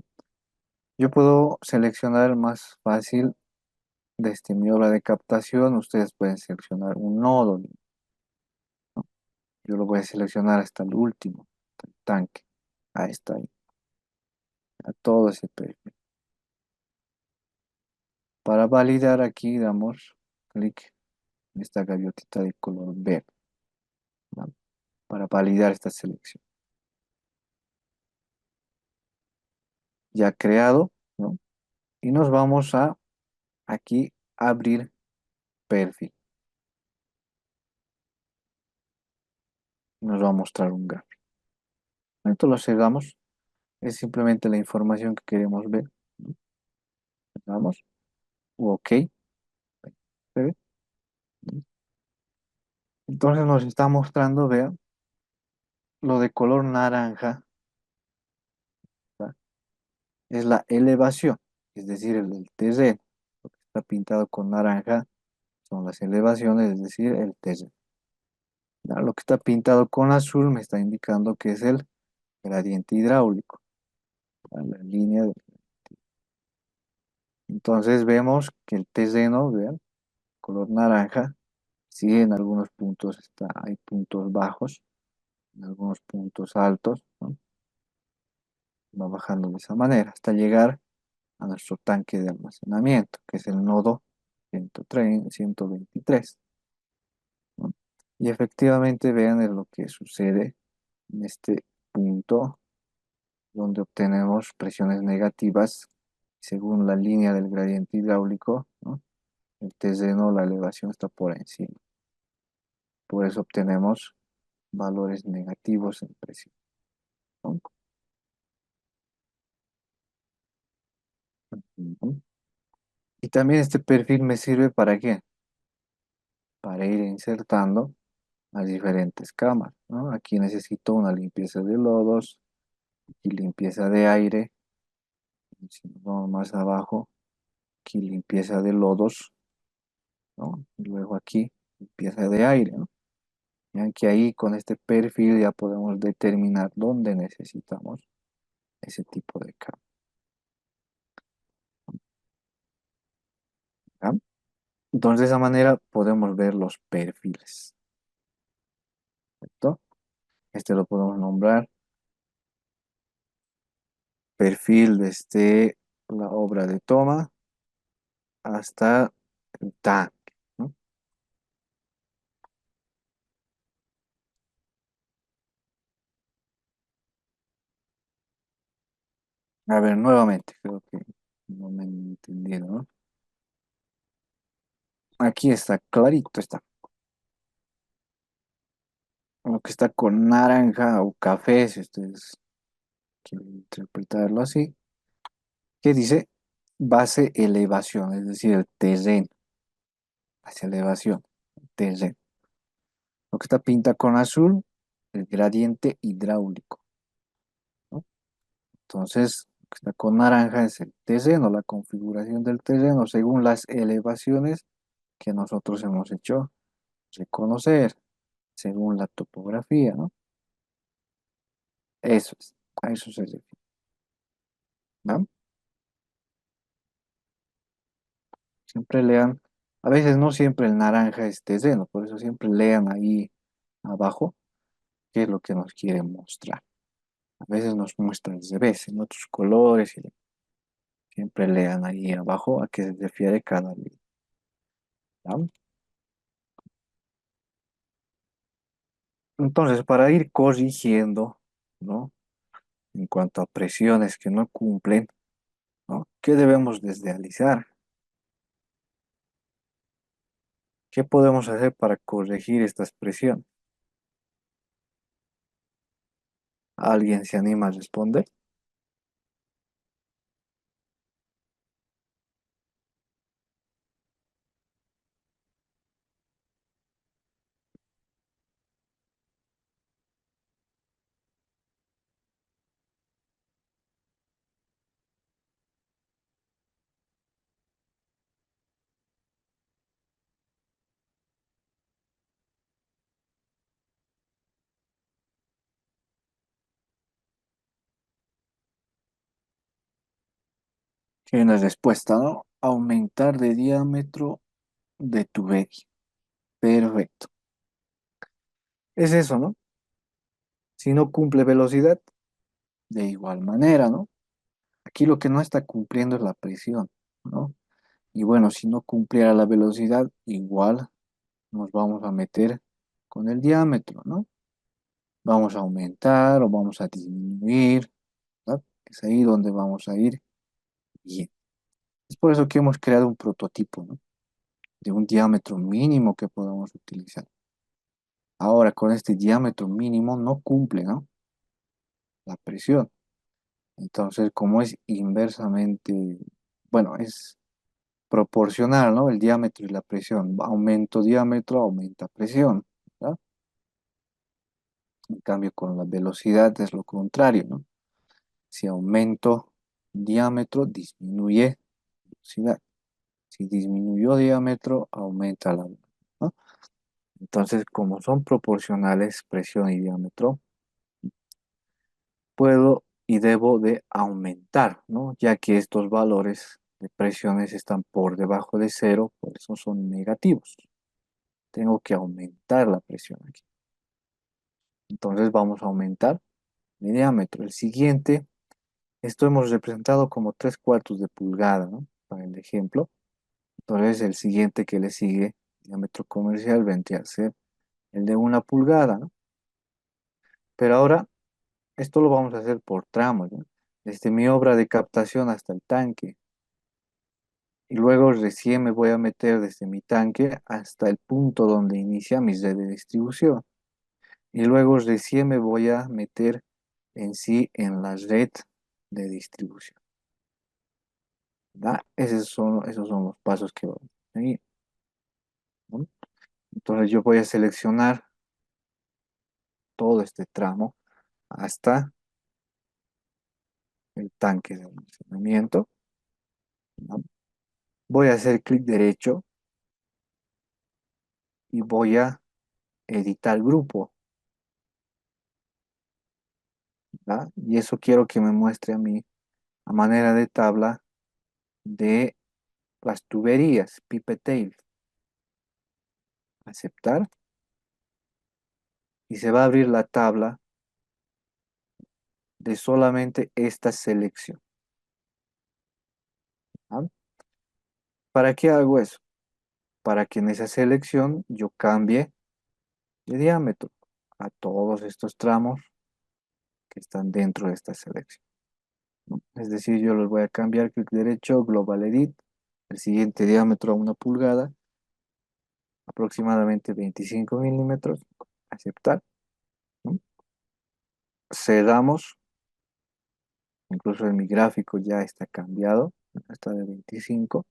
Yo puedo seleccionar más fácil desde mi hora de captación. Ustedes pueden seleccionar un nodo, ¿no? Yo lo voy a seleccionar hasta el último, hasta el tanque. Ahí está, ahí, a todo ese perfil. Para validar aquí damos clic en esta gaviotita de color verde, ¿no? Para validar esta selección. Ya creado, ¿no? Y nos vamos a aquí abrir perfil. Nos va a mostrar un gráfico. Esto lo cerramos. Es simplemente la información que queremos ver, ¿no? Cerramos. OK. ¿Se ve? Entonces nos está mostrando, vean, lo de color naranja, ¿verdad? Es la elevación, es decir, el terreno. Lo que está pintado con naranja son las elevaciones, es decir, el terreno. ¿Ya? Lo que está pintado con azul me está indicando que es el gradiente hidráulico, ¿ya? La línea Entonces vemos que el terreno, vean, color naranja, sí, en algunos puntos hay puntos bajos, en algunos puntos altos, ¿no? Va bajando de esa manera hasta llegar a nuestro tanque de almacenamiento, que es el nodo 130 123, ¿no? Y efectivamente vean es lo que sucede en este punto donde obtenemos presiones negativas según la línea del gradiente hidráulico, ¿no? El terreno, la elevación está por encima. Por eso obtenemos valores negativos en presión, ¿no? Ujú. Y también este perfil me sirve para qué? Para ir insertando las diferentes camas, ¿no? Aquí necesito una limpieza de lodos y limpieza de aire. Y si nos vamos más abajo, aquí limpieza de lodos, ¿no? Y luego aquí limpieza de aire, ¿no? Vean que ahí con este perfil ya podemos determinar dónde necesitamos ese tipo de cama, ¿ya? Entonces de esa manera podemos ver los perfiles, ¿cierto? Este lo podemos nombrar perfil desde la obra de toma hasta el tanque, ¿no? A ver, nuevamente, creo que no me han entendido, ¿no? Aquí está, clarito está. Lo que está con naranja o café, si ustedes quieren interpretarlo así, que dice base elevación, es decir, el terreno, hacia elevación, terreno. Lo que está pinta con azul, el gradiente hidráulico, ¿no? Entonces, lo que está con naranja es el terreno, la configuración del terreno según las elevaciones que nosotros hemos hecho reconocer, según la topografía, ¿no? Eso es, a eso se refiere, ¿no? Siempre lean, a veces no siempre el naranja es terreno, por eso siempre lean ahí abajo qué es lo que nos quieren mostrar. A veces nos muestra al revés, en otros colores, y siempre lean ahí abajo a qué se refiere cada línea, ¿ya? Entonces, para ir corrigiendo, ¿no? En cuanto a presiones que no cumplen, ¿no? ¿Qué debemos desrealizar? ¿Qué podemos hacer para corregir estas presiones? ¿Alguien se anima a responder? Que hay una respuesta, ¿no? Aumentar de diámetro de tubería. Perfecto. Es eso, ¿no? Si no cumple velocidad, de igual manera, ¿no? Aquí lo que no está cumpliendo es la presión, ¿no? Y bueno, si no cumpliera la velocidad, igual nos vamos a meter con el diámetro, ¿no? Vamos a aumentar o vamos a disminuir, ¿verdad? Es ahí donde vamos a ir bien. Es por eso que hemos creado un prototipo, ¿no? De un diámetro mínimo que podamos utilizar. Ahora, con este diámetro mínimo no cumple, ¿no? La presión. Entonces, como es inversamente, bueno, es proporcional, ¿no? El diámetro y la presión. Aumento diámetro, aumenta presión, ¿verdad? En cambio, con la velocidad es lo contrario, ¿no? Si aumento diámetro, disminuye velocidad. Si disminuyó diámetro, aumenta la velocidad, ¿no? Entonces, como son proporcionales presión y diámetro, puedo y debo de aumentar, ¿no? Ya que estos valores de presiones están por debajo de cero, por eso son negativos. Tengo que aumentar la presión aquí. Entonces vamos a aumentar mi diámetro. El siguiente, esto hemos representado como 3/4 de pulgada, ¿no? Para el ejemplo. Entonces el siguiente que le sigue, diámetro comercial, vendría a ser el de 1 pulgada, ¿no? Pero ahora, esto lo vamos a hacer por tramos, ¿no? Desde mi obra de captación hasta el tanque. Y luego recién me voy a meter desde mi tanque hasta el punto donde inicia mi red de distribución. Y luego recién me voy a meter en sí en la red de distribución. ¿Verdad? Esos son los pasos que vamos a seguir, ¿no? Entonces yo voy a seleccionar todo este tramo hasta el tanque de almacenamiento, ¿no? Voy a hacer clic derecho y voy a editar grupo, ¿verdad? Y eso quiero que me muestre a mí a manera de tabla de las tuberías, pipette tail. Aceptar y se va a abrir la tabla de solamente esta selección, ¿ah? ¿Para qué hago eso? Para que en esa selección yo cambie de diámetro a todos estos tramos que están dentro de esta selección, ¿no? Es decir, yo los voy a cambiar, clic derecho, Global Edit, el siguiente diámetro a 1 pulgada, aproximadamente 25 milímetros, aceptar, ¿no? Cerramos, incluso en mi gráfico ya está cambiado, está de 25,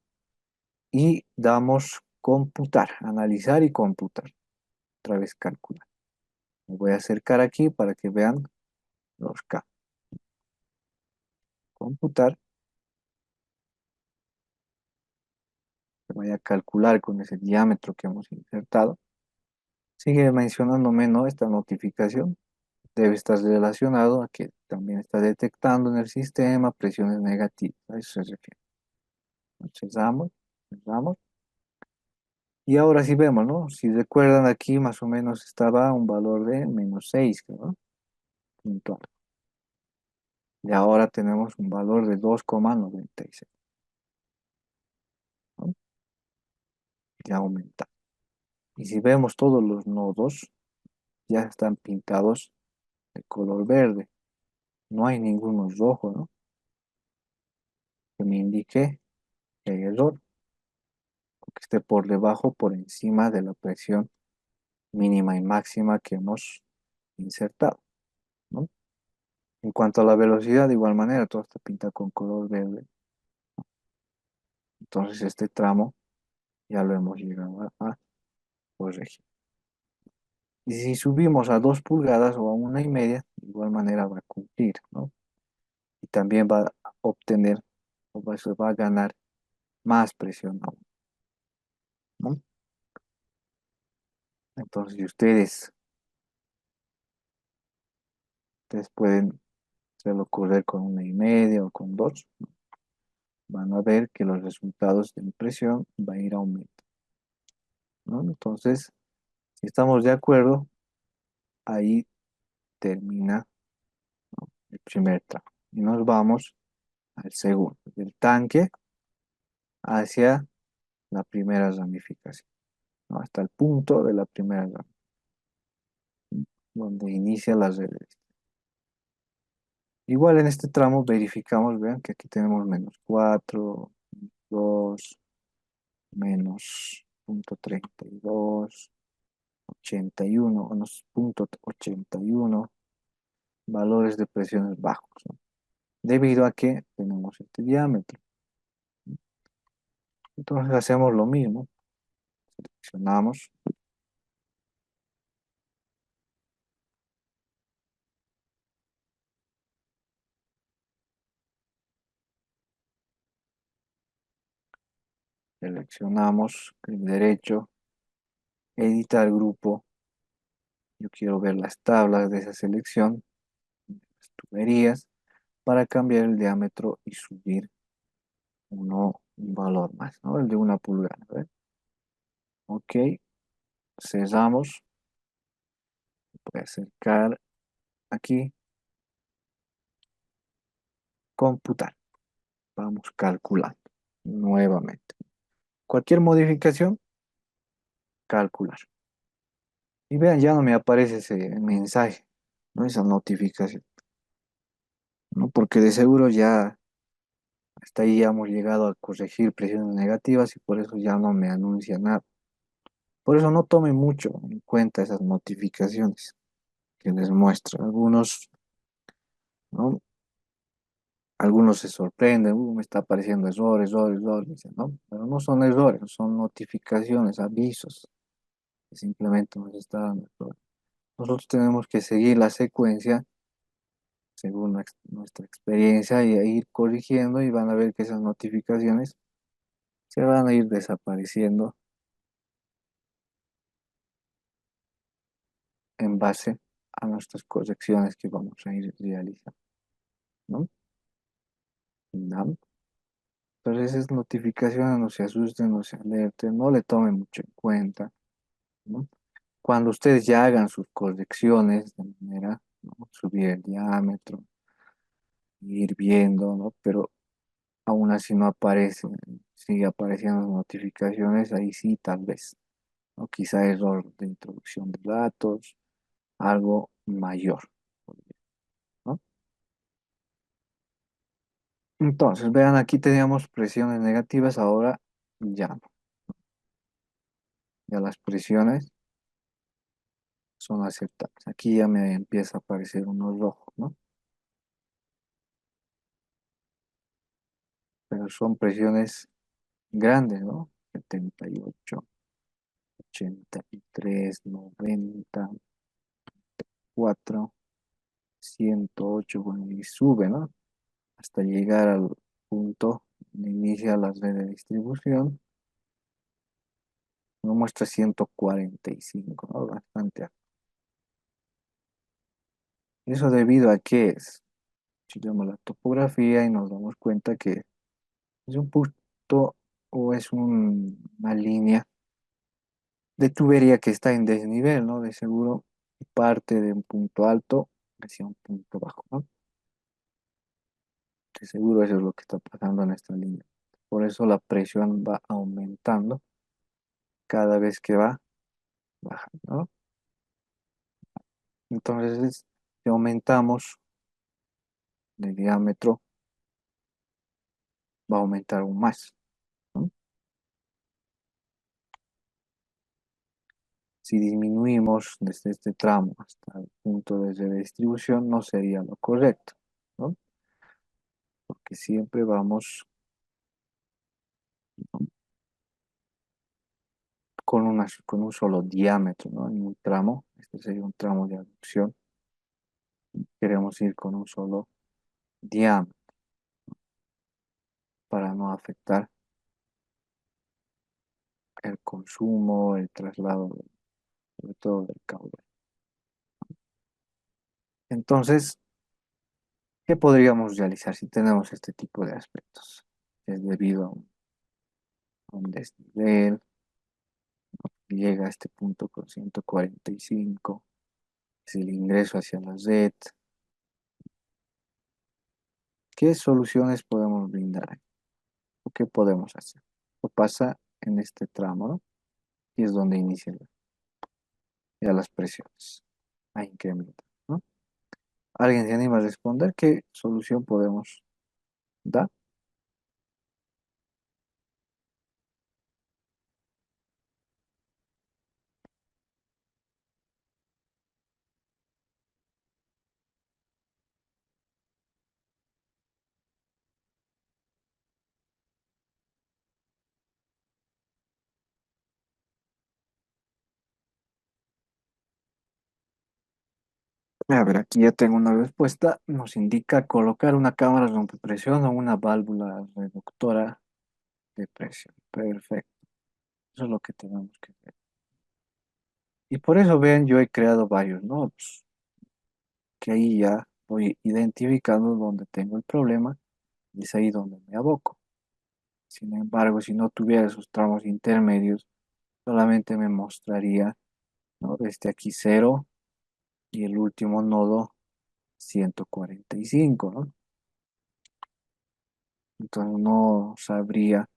y damos computar, analizar y computar, otra vez calcular. Me voy a acercar aquí para que vean los K. Computar, voy a calcular con ese diámetro que hemos insertado. Sigue mencionándome, ¿no? Esta notificación debe estar relacionado a que también está detectando en el sistema presiones negativas. A eso se refiere. Cerramos, cerramos. Y ahora sí vemos, ¿no? Si recuerdan aquí más o menos estaba un valor de -6, ¿no? Puntual. Y ahora tenemos un valor de 2,96, ¿no? Ya aumenta. Y si vemos todos los nodos, ya están pintados de color verde. No hay ninguno rojo, ¿no? Que me indique que hay error, que esté por debajo, por encima de la presión mínima y máxima que hemos insertado, ¿no? En cuanto a la velocidad, de igual manera, todo está pintado con color verde. Entonces este tramo ya lo hemos llegado a corregir. Y si subimos a 2 pulgadas o a 1,5, de igual manera va a cumplir, ¿no? Y también va a obtener se va a ganar más presión aún, ¿no? Entonces, si ustedes pueden hacerlo correr con 1,5 o con 2, van a ver que los resultados de impresión van a ir aumentando, ¿no? Entonces, si estamos de acuerdo, ahí termina, ¿no?, el primer tramo. Y nos vamos al segundo, del tanque hacia la primera ramificación, ¿no? Hasta el punto de la primera ramificación, donde inicia la red. Igual en este tramo verificamos, vean que aquí tenemos -4, 2, -0,32, 81, unos -0,81, valores de presiones bajos, ¿no? Debido a que tenemos este diámetro. Entonces hacemos lo mismo, seleccionamos, clic derecho, editar grupo. Yo quiero ver las tablas de esa selección, las tuberías, para cambiar el diámetro y subir uno, un valor más, ¿no? El de 1 pulgada, ¿ve? Ok, cerramos, voy a acercar aquí, computar, vamos calculando nuevamente. Cualquier modificación, calcular. Y vean, ya no me aparece ese mensaje, ¿no? Esa notificación, ¿no? Porque de seguro ya hasta ahí ya hemos llegado a corregir presiones negativas y por eso ya no me anuncia nada. Por eso no tome mucho en cuenta esas notificaciones que les muestro. Algunos, ¿no? Algunos se sorprenden, me está apareciendo error, dicen, ¿no? Pero no son errores, son notificaciones, avisos que simplemente nos está dando error. Nosotros tenemos que seguir la secuencia según nuestra experiencia y ir corrigiendo y van a ver que esas notificaciones se van a ir desapareciendo en base a nuestras correcciones que vamos a ir realizando, ¿no? ¿No? Entonces esas notificaciones no se asusten, no se alerten, no le tomen mucho en cuenta, ¿no? Cuando ustedes ya hagan sus correcciones de manera, ¿no? Subir el diámetro, ir viendo, ¿no? Pero aún así no aparece, sigue apareciendo las notificaciones, ahí sí tal vez, ¿no? Quizá error de introducción de datos, algo mayor, ¿no? Entonces, vean, aquí teníamos presiones negativas, ahora ya no, ya las presiones son aceptables. Aquí ya me empieza a aparecer uno rojo, ¿no? Pero son presiones grandes, ¿no? 78, 83, 90, 4, 108, bueno, y sube, ¿no? Hasta llegar al punto donde inicia la red de distribución, nos muestra 145, ¿no? Bastante alto. ¿Eso debido a qué es? Si vemos la topografía y nos damos cuenta que es un punto o es una línea de tubería que está en desnivel, ¿no? De seguro parte de un punto alto hacia un punto bajo, ¿no? De seguro eso es lo que está pasando en esta línea. Por eso la presión va aumentando cada vez que va bajando, ¿no? Entonces, si aumentamos de diámetro, va a aumentar aún más, ¿no? Si disminuimos desde este tramo hasta el punto de redistribución, no sería lo correcto, ¿no? Porque siempre vamos con un solo diámetro, ¿no? En un tramo, este sería un tramo de aducción, queremos ir con un solo diámetro para no afectar el consumo, el traslado, sobre todo del caudal. Entonces, ¿qué podríamos realizar si tenemos este tipo de aspectos? Es debido a un desnivel, llega a este punto con 145, es el ingreso hacia la red. ¿Qué soluciones podemos brindar? ¿O qué podemos hacer? O pasa en este tramo, ¿no? Y es donde inician ya las presiones a incrementar, ¿no? ¿Alguien se anima a responder qué solución podemos dar? A ver, aquí ya tengo una respuesta. Nos indica colocar una cámara rompepresión o una válvula reductora de presión. Perfecto. Eso es lo que tenemos que hacer. Y por eso, ven, yo he creado varios nodos, que ahí ya voy identificando dónde tengo el problema y es ahí donde me aboco. Sin embargo, si no tuviera esos tramos intermedios, solamente me mostraría, ¿no? Este aquí 0 y el último nodo 145, ¿no? Entonces no sabría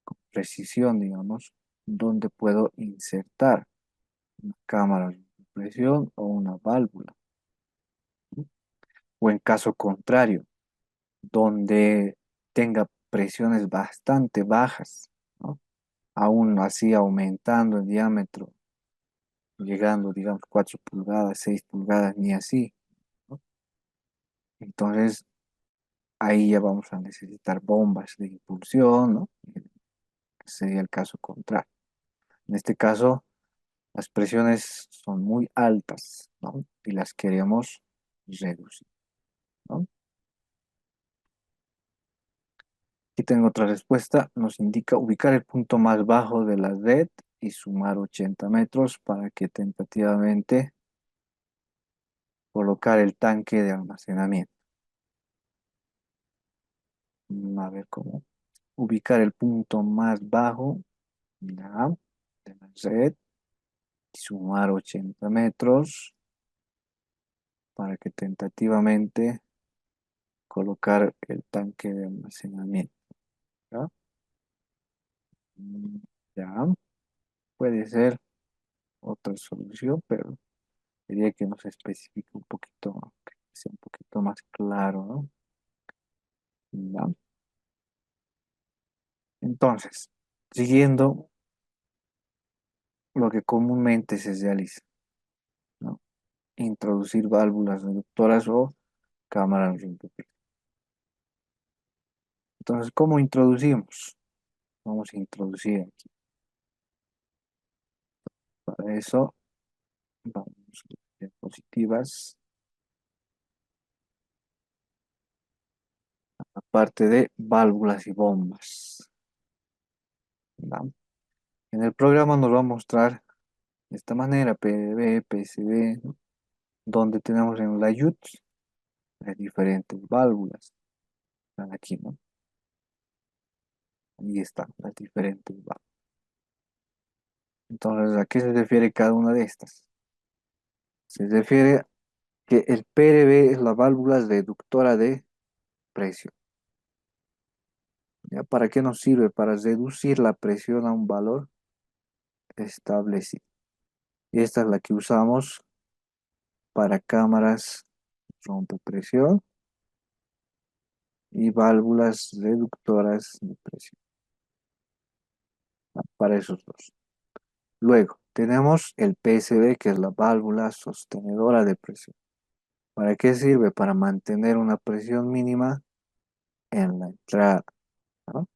con precisión, digamos, dónde puedo insertar una cámara de presión o una válvula, ¿no? O en caso contrario, donde tenga presiones bastante bajas, ¿no? Aún así aumentando el diámetro, llegando, digamos, 4 pulgadas, 6 pulgadas, ni así, ¿no? Entonces, ahí ya vamos a necesitar bombas de impulsión, ¿no? Sería el caso contrario. En este caso, las presiones son muy altas, ¿no? Y las queremos reducir, ¿no? Aquí tengo otra respuesta. Nos indica ubicar el punto más bajo de la red y sumar 80 metros para que tentativamente colocar el tanque de almacenamiento. A ver cómo. Ubicar el punto más bajo, ya, de la red y sumar 80 metros para que tentativamente colocar el tanque de almacenamiento. ¿Ya? Mm, ya, puede ser otra solución, pero quería que nos especifique un poquito, que sea un poquito más claro, ¿no? ¿Ya? Entonces, siguiendo lo que comúnmente se realiza, ¿no? Introducir válvulas reductoras o cámaras rompopiernas. Entonces, ¿cómo introducimos? Vamos a introducir aquí. Para eso, vamos a diapositivas, la parte de válvulas y bombas. ¿Ya? En el programa nos va a mostrar de esta manera, PDB, PCB, ¿no? Donde tenemos en la YUT las diferentes válvulas. Están aquí, ¿no? Ahí están las diferentes válvulas. Entonces, ¿a qué se refiere cada una de estas? Se refiere que el PRB es la válvula reductora de presión. ¿Ya? ¿Para qué nos sirve? Para reducir la presión a un valor establecido. Y esta es la que usamos para cámaras rompepresión y válvulas reductoras de presión. Para esos dos. Luego, tenemos el PSB, que es la válvula sostenedora de presión. ¿Para qué sirve? Para mantener una presión mínima en la entrada, ¿no?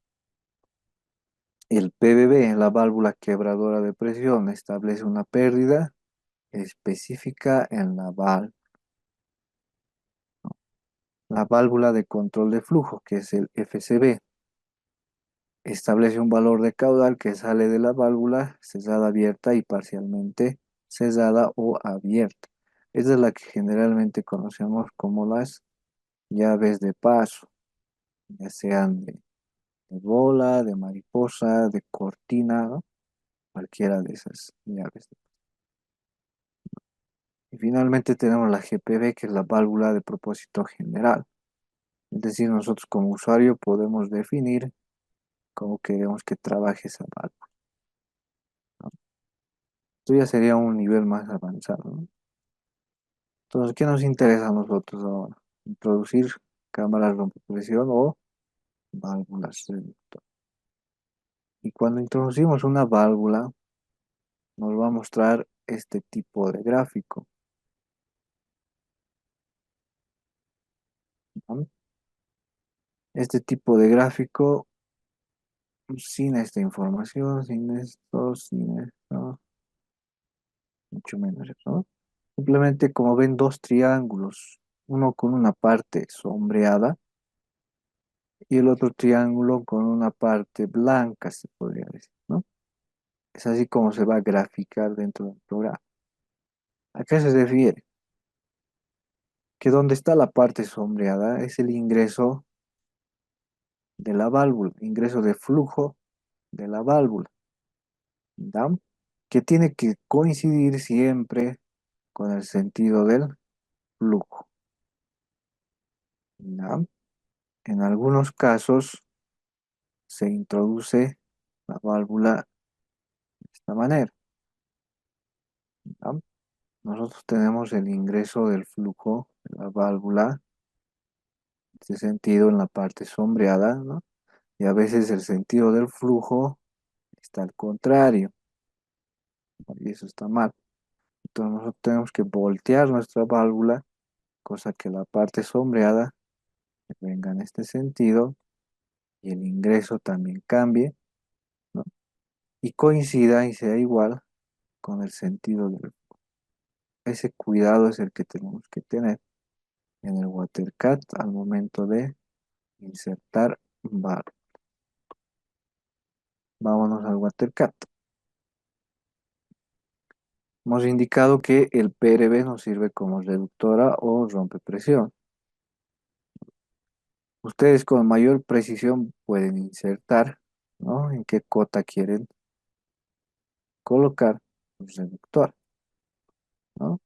El PBB, la válvula quebradora de presión, establece una pérdida específica en la válvula. La válvula de control de flujo, que es el FCB, establece un valor de caudal que sale de la válvula cerrada abierta y parcialmente cerrada o abierta. Esa es la que generalmente conocemos como las llaves de paso, ya sean de bola, de mariposa, de cortina, ¿no? Cualquiera de esas llaves. Y finalmente tenemos la GPB, que es la válvula de propósito general. Es decir, nosotros como usuario podemos definir cómo queremos que trabaje esa válvula, ¿no? Esto ya sería un nivel más avanzado, ¿no? Entonces, ¿qué nos interesa a nosotros ahora? Introducir cámaras rompepresión o válvulas reductoras. Y cuando introducimos una válvula, nos va a mostrar este tipo de gráfico, ¿no? Este tipo de gráfico, sin esta información, sin esto, mucho menos eso, ¿no? Simplemente como ven dos triángulos, uno con una parte sombreada y el otro triángulo con una parte blanca, se podría decir, ¿no? Es así como se va a graficar dentro del programa. ¿A qué se refiere? Que donde está la parte sombreada es el ingreso de la válvula, ingreso de flujo de la válvula, ¿ya? Que tiene que coincidir siempre con el sentido del flujo, ¿ya? En algunos casos se introduce la válvula de esta manera, ¿ya? Nosotros tenemos el ingreso del flujo de la válvula, en este sentido en la parte sombreada, ¿no? Y a veces el sentido del flujo está al contrario, ¿no? Y eso está mal. Entonces nosotros tenemos que voltear nuestra válvula, cosa que la parte sombreada venga en este sentido y el ingreso también cambie, ¿no? Y coincida y sea igual con el sentido del... Ese cuidado es el que tenemos que tener en el WaterCat al momento de insertar bar. Vámonos al WaterCat. Hemos indicado que el PRB nos sirve como reductora o rompepresión. Ustedes con mayor precisión pueden insertar, ¿no? En qué cota quieren colocar un reductor, ¿no?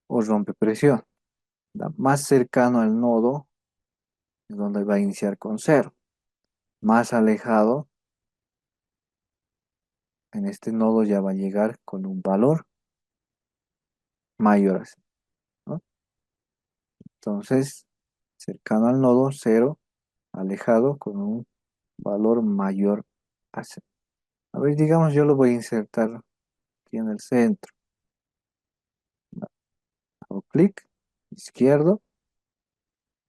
O rompepresión. Más cercano al nodo es donde va a iniciar con cero. Más alejado, en este nodo ya va a llegar con un valor mayor a cero, ¿no? Entonces, cercano al nodo, cero, alejado con un valor mayor a cero. A ver, digamos, yo lo voy a insertar aquí en el centro. Hago clic, izquierdo.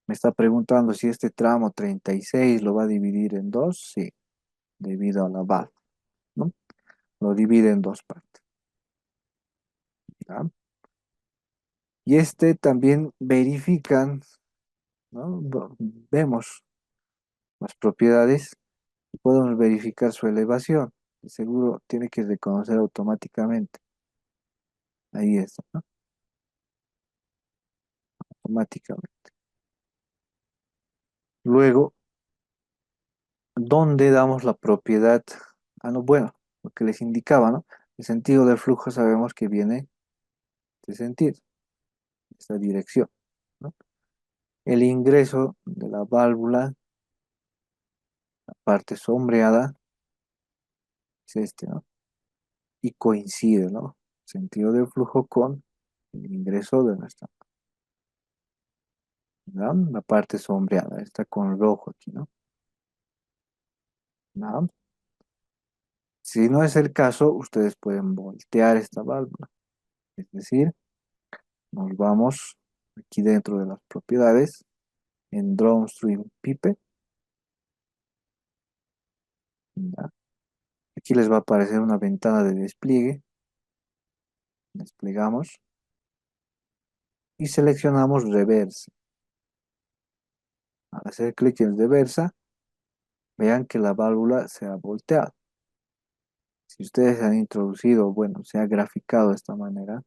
Me está preguntando si este tramo 36 lo va a dividir en dos. Sí, debido a la val, ¿no? Lo divide en dos partes, ¿ya? Y este también verifican, ¿no? Vemos las propiedades y podemos verificar su elevación. De seguro tiene que reconocer automáticamente. Ahí está, ¿no? Automáticamente. Luego, ¿dónde damos la propiedad? Ah, no, bueno, lo que les indicaba, ¿no? El sentido del flujo sabemos que viene de sentido, esta dirección, ¿no? El ingreso de la válvula, la parte sombreada, es este, ¿no? Y coincide, ¿no? Sentido del flujo con el ingreso de nuestra, ¿no? La parte sombreada, está con rojo aquí, ¿no? ¿No? Si no es el caso, ustedes pueden voltear esta válvula, es decir, nos vamos aquí dentro de las propiedades en Downstream Pipe, ¿ya? Aquí les va a aparecer una ventana de despliegue, desplegamos y seleccionamos Reverse. Al hacer clic en Reversa, vean que la válvula se ha volteado. Si ustedes han introducido, bueno, se ha graficado de esta manera,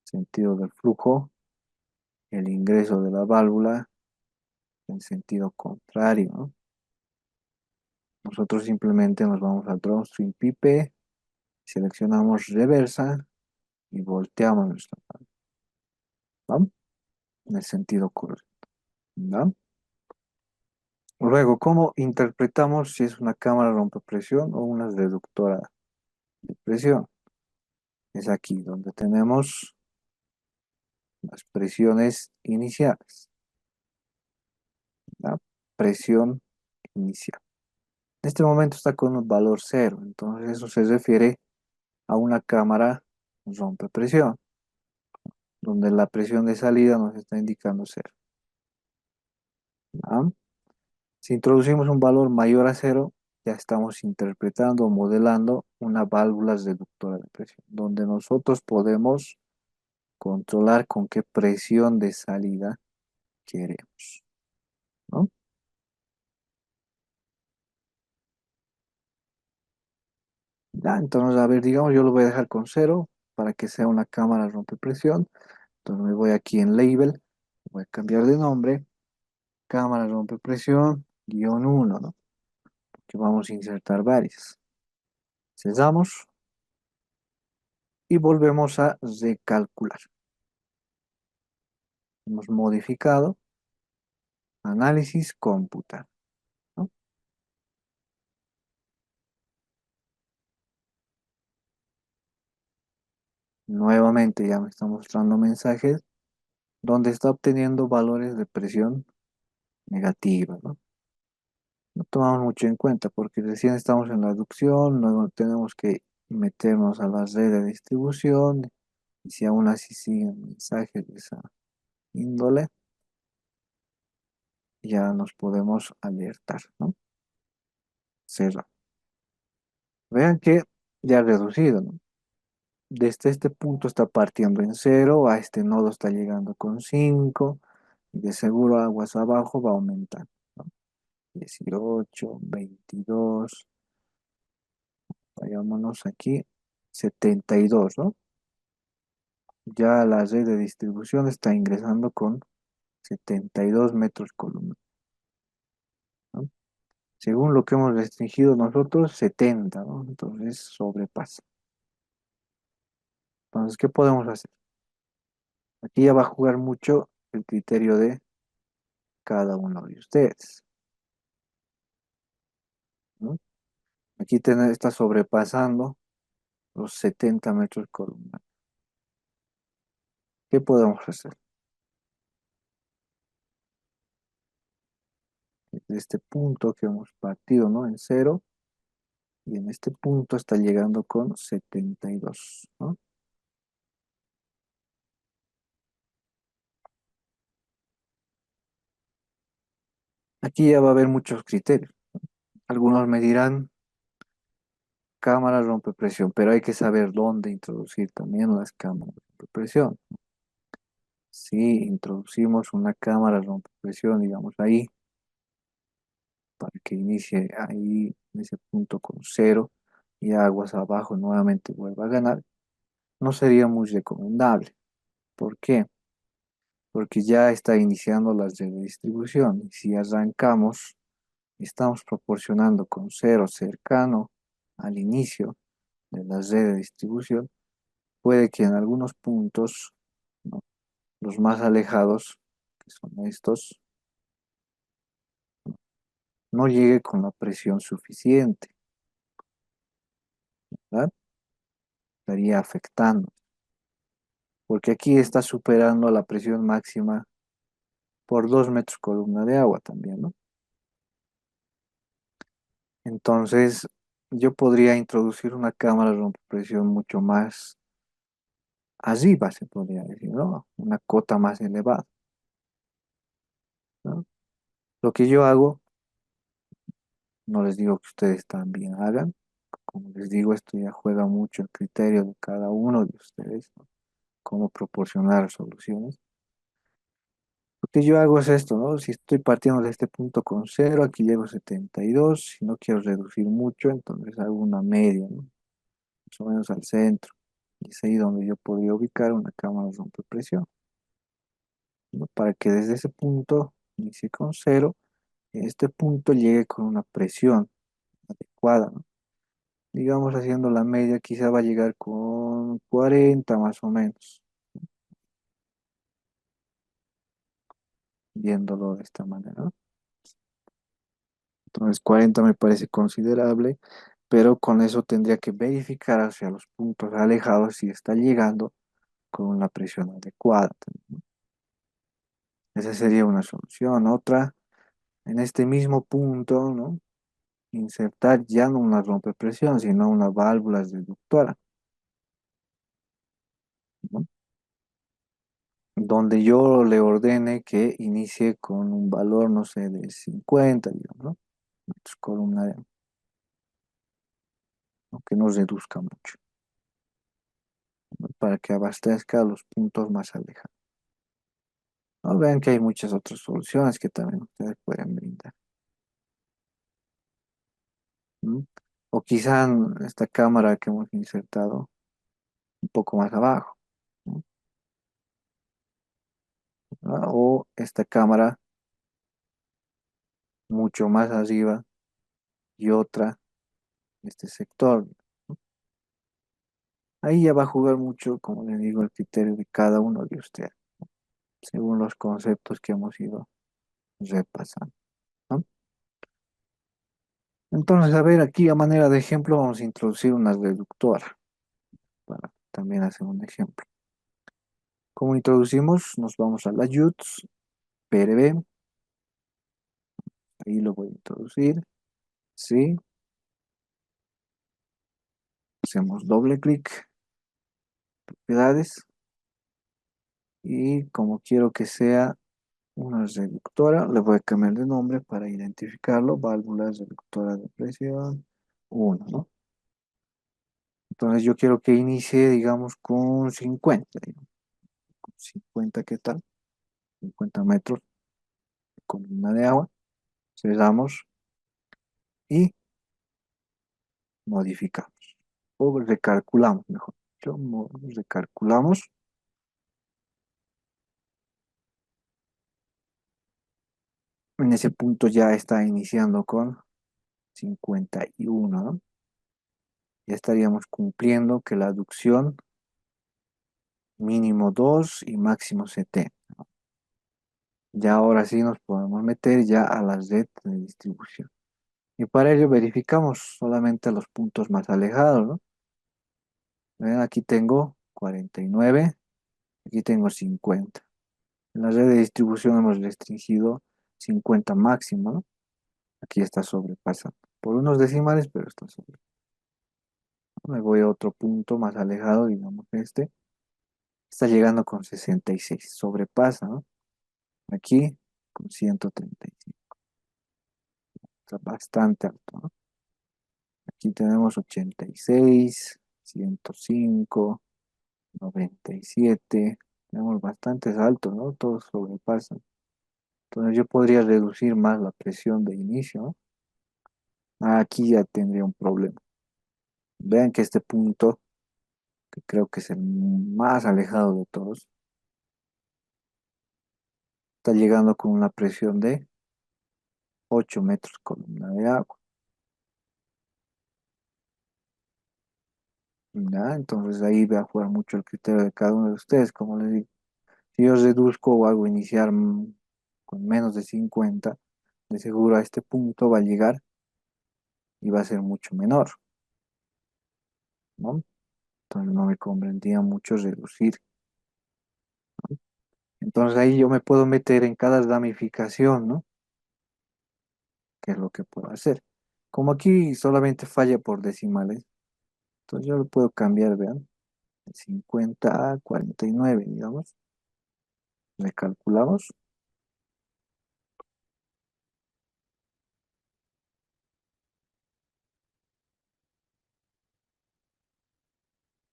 sentido del flujo, el ingreso de la válvula en sentido contrario, ¿no? Nosotros simplemente nos vamos al Downstream Pipe, seleccionamos Reversa y volteamos nuestra válvula, ¿no? En el sentido correcto, ¿no? Luego, ¿cómo interpretamos si es una cámara rompepresión o una reductora de presión? Es aquí donde tenemos las presiones iniciales, la presión inicial. En este momento está con un valor cero, entonces eso se refiere a una cámara rompepresión, donde la presión de salida nos está indicando cero, ¿ya? Si introducimos un valor mayor a cero, ya estamos interpretando o modelando una válvula reductora de presión, donde nosotros podemos controlar con qué presión de salida queremos, ¿no? Ya, entonces, a ver, digamos, yo lo voy a dejar con cero para que sea una cámara rompepresión. Entonces me voy aquí en Label, voy a cambiar de nombre, cámara rompepresión, -1, ¿no? Que vamos a insertar varias. Cesamos y volvemos a recalcular. Hemos modificado, análisis, computar, ¿no? Nuevamente ya me está mostrando mensajes donde está obteniendo valores de presión negativa, ¿no? No tomamos mucho en cuenta porque recién estamos en la aducción, luego tenemos que meternos a la red de distribución y si aún así siguen mensajes de esa índole, ya nos podemos alertar, ¿no? Cerrar. Vean que ya ha reducido, ¿no? Desde este punto está partiendo en cero, a este nodo está llegando con 5 y de seguro aguas abajo va a aumentar, ¿no? 18, 22, vayámonos aquí, 72, ¿no? Ya la red de distribución está ingresando con 72 metros columna, ¿no? Según lo que hemos restringido nosotros, 70, ¿no? Entonces sobrepasa. Entonces, ¿qué podemos hacer? Aquí ya va a jugar mucho el criterio de cada uno de ustedes, ¿no? Aquí está sobrepasando los 70 metros columna. ¿Qué podemos hacer? Desde este punto que hemos partido, ¿no? En cero, y en este punto está llegando con 72, ¿no? Aquí ya va a haber muchos criterios. Algunos me dirán cámara rompe presión, pero hay que saber dónde introducir también las cámaras rompe presión. Si introducimos una cámara rompe presión, digamos ahí, para que inicie ahí en ese punto con cero y aguas abajo nuevamente vuelva a ganar, no sería muy recomendable. ¿Por qué? Porque ya está iniciando la red de distribución. Y si arrancamos, estamos proporcionando con cero cercano al inicio de la red de distribución, puede que en algunos puntos, ¿no? Los más alejados, que son estos, no llegue con la presión suficiente, ¿verdad? Estaría afectando, porque aquí está superando la presión máxima por 2 metros columna de agua también, ¿no? Entonces, yo podría introducir una cámara de presión mucho más arriba, se podría decir, ¿no? Una cota más elevada, ¿no? Lo que yo hago, no les digo que ustedes también hagan, como les digo, esto ya juega mucho el criterio de cada uno de ustedes, ¿no? Cómo proporcionar soluciones. Lo que yo hago es esto, ¿no? Si estoy partiendo de este punto con cero, aquí llego a 72, si no quiero reducir mucho, entonces hago una media, ¿no? Más o menos al centro. Y es ahí donde yo podría ubicar una cámara de rompepresión, ¿no? Para que desde ese punto inicie con cero, y este punto llegue con una presión adecuada, ¿no? Digamos, haciendo la media, quizá va a llegar con 40 más o menos, viéndolo de esta manera, ¿no? Entonces 40 me parece considerable, pero con eso tendría que verificar hacia los puntos alejados si está llegando con una presión adecuada. Esa sería una solución. Otra, en este mismo punto, ¿no? Insertar ya no una rompepresión, sino una válvula reductora, ¿no? Donde yo le ordene que inicie con un valor, no sé, de 50, digamos, ¿no? Metros columna de, ¿no? Que no reduzca mucho, ¿no? Para que abastezca a los puntos más alejados. No vean que hay muchas otras soluciones que también ustedes pueden brindar, ¿no? O quizá esta cámara que hemos insertado un poco más abajo, ¿no? O esta cámara mucho más arriba y otra en este sector. Ahí ya va a jugar mucho, como le digo, el criterio de cada uno de ustedes, según los conceptos que hemos ido repasando, ¿no? Entonces, a ver, aquí a manera de ejemplo vamos a introducir una reductora para también hacer un ejemplo. ¿Cómo introducimos? Nos vamos a la UTS, PRB, ahí lo voy a introducir, sí, hacemos doble clic, propiedades, y como quiero que sea una reductora, le voy a cambiar de nombre para identificarlo, válvula reductora de presión 1, ¿no? Entonces yo quiero que inicie, digamos, con 50, digamos, con 50, ¿qué tal? 50 metros de columna de agua, cerramos y modificamos, o recalculamos, mejor dicho, recalculamos. En ese punto ya está iniciando con 51, ¿no? Ya estaríamos cumpliendo que la aducción mínimo 2 y máximo 70. Ya ahora sí nos podemos meter ya a la red de distribución. Y para ello verificamos solamente los puntos más alejados, ¿no? Ven, aquí tengo 49, aquí tengo 50. En la red de distribución hemos restringido 50 máximo, ¿no? Aquí está sobrepasando. Por unos decimales, pero está sobre. Me voy a otro punto más alejado, digamos este. Está llegando con 66. Sobrepasa, ¿no? Aquí con 135. Está bastante alto, ¿no? Aquí tenemos 86, 105, 97. Tenemos bastantes altos, ¿no? Todos sobrepasan. Entonces yo podría reducir más la presión de inicio, ¿no? Aquí ya tendría un problema. Vean que este punto, que creo que es el más alejado de todos, está llegando con una presión de 8 metros columna de agua. ¿Ya? Entonces ahí va a jugar mucho el criterio de cada uno de ustedes. Como les digo, si yo reduzco o hago iniciar con menos de 50, de seguro a este punto va a llegar y va a ser mucho menor, ¿no? Entonces no me convendría mucho reducir. Entonces ahí yo me puedo meter en cada ramificación, ¿no? ¿Qué es lo que puedo hacer? Como aquí solamente falla por decimales, entonces yo lo puedo cambiar, vean, de 50 a 49, digamos. Recalculamos.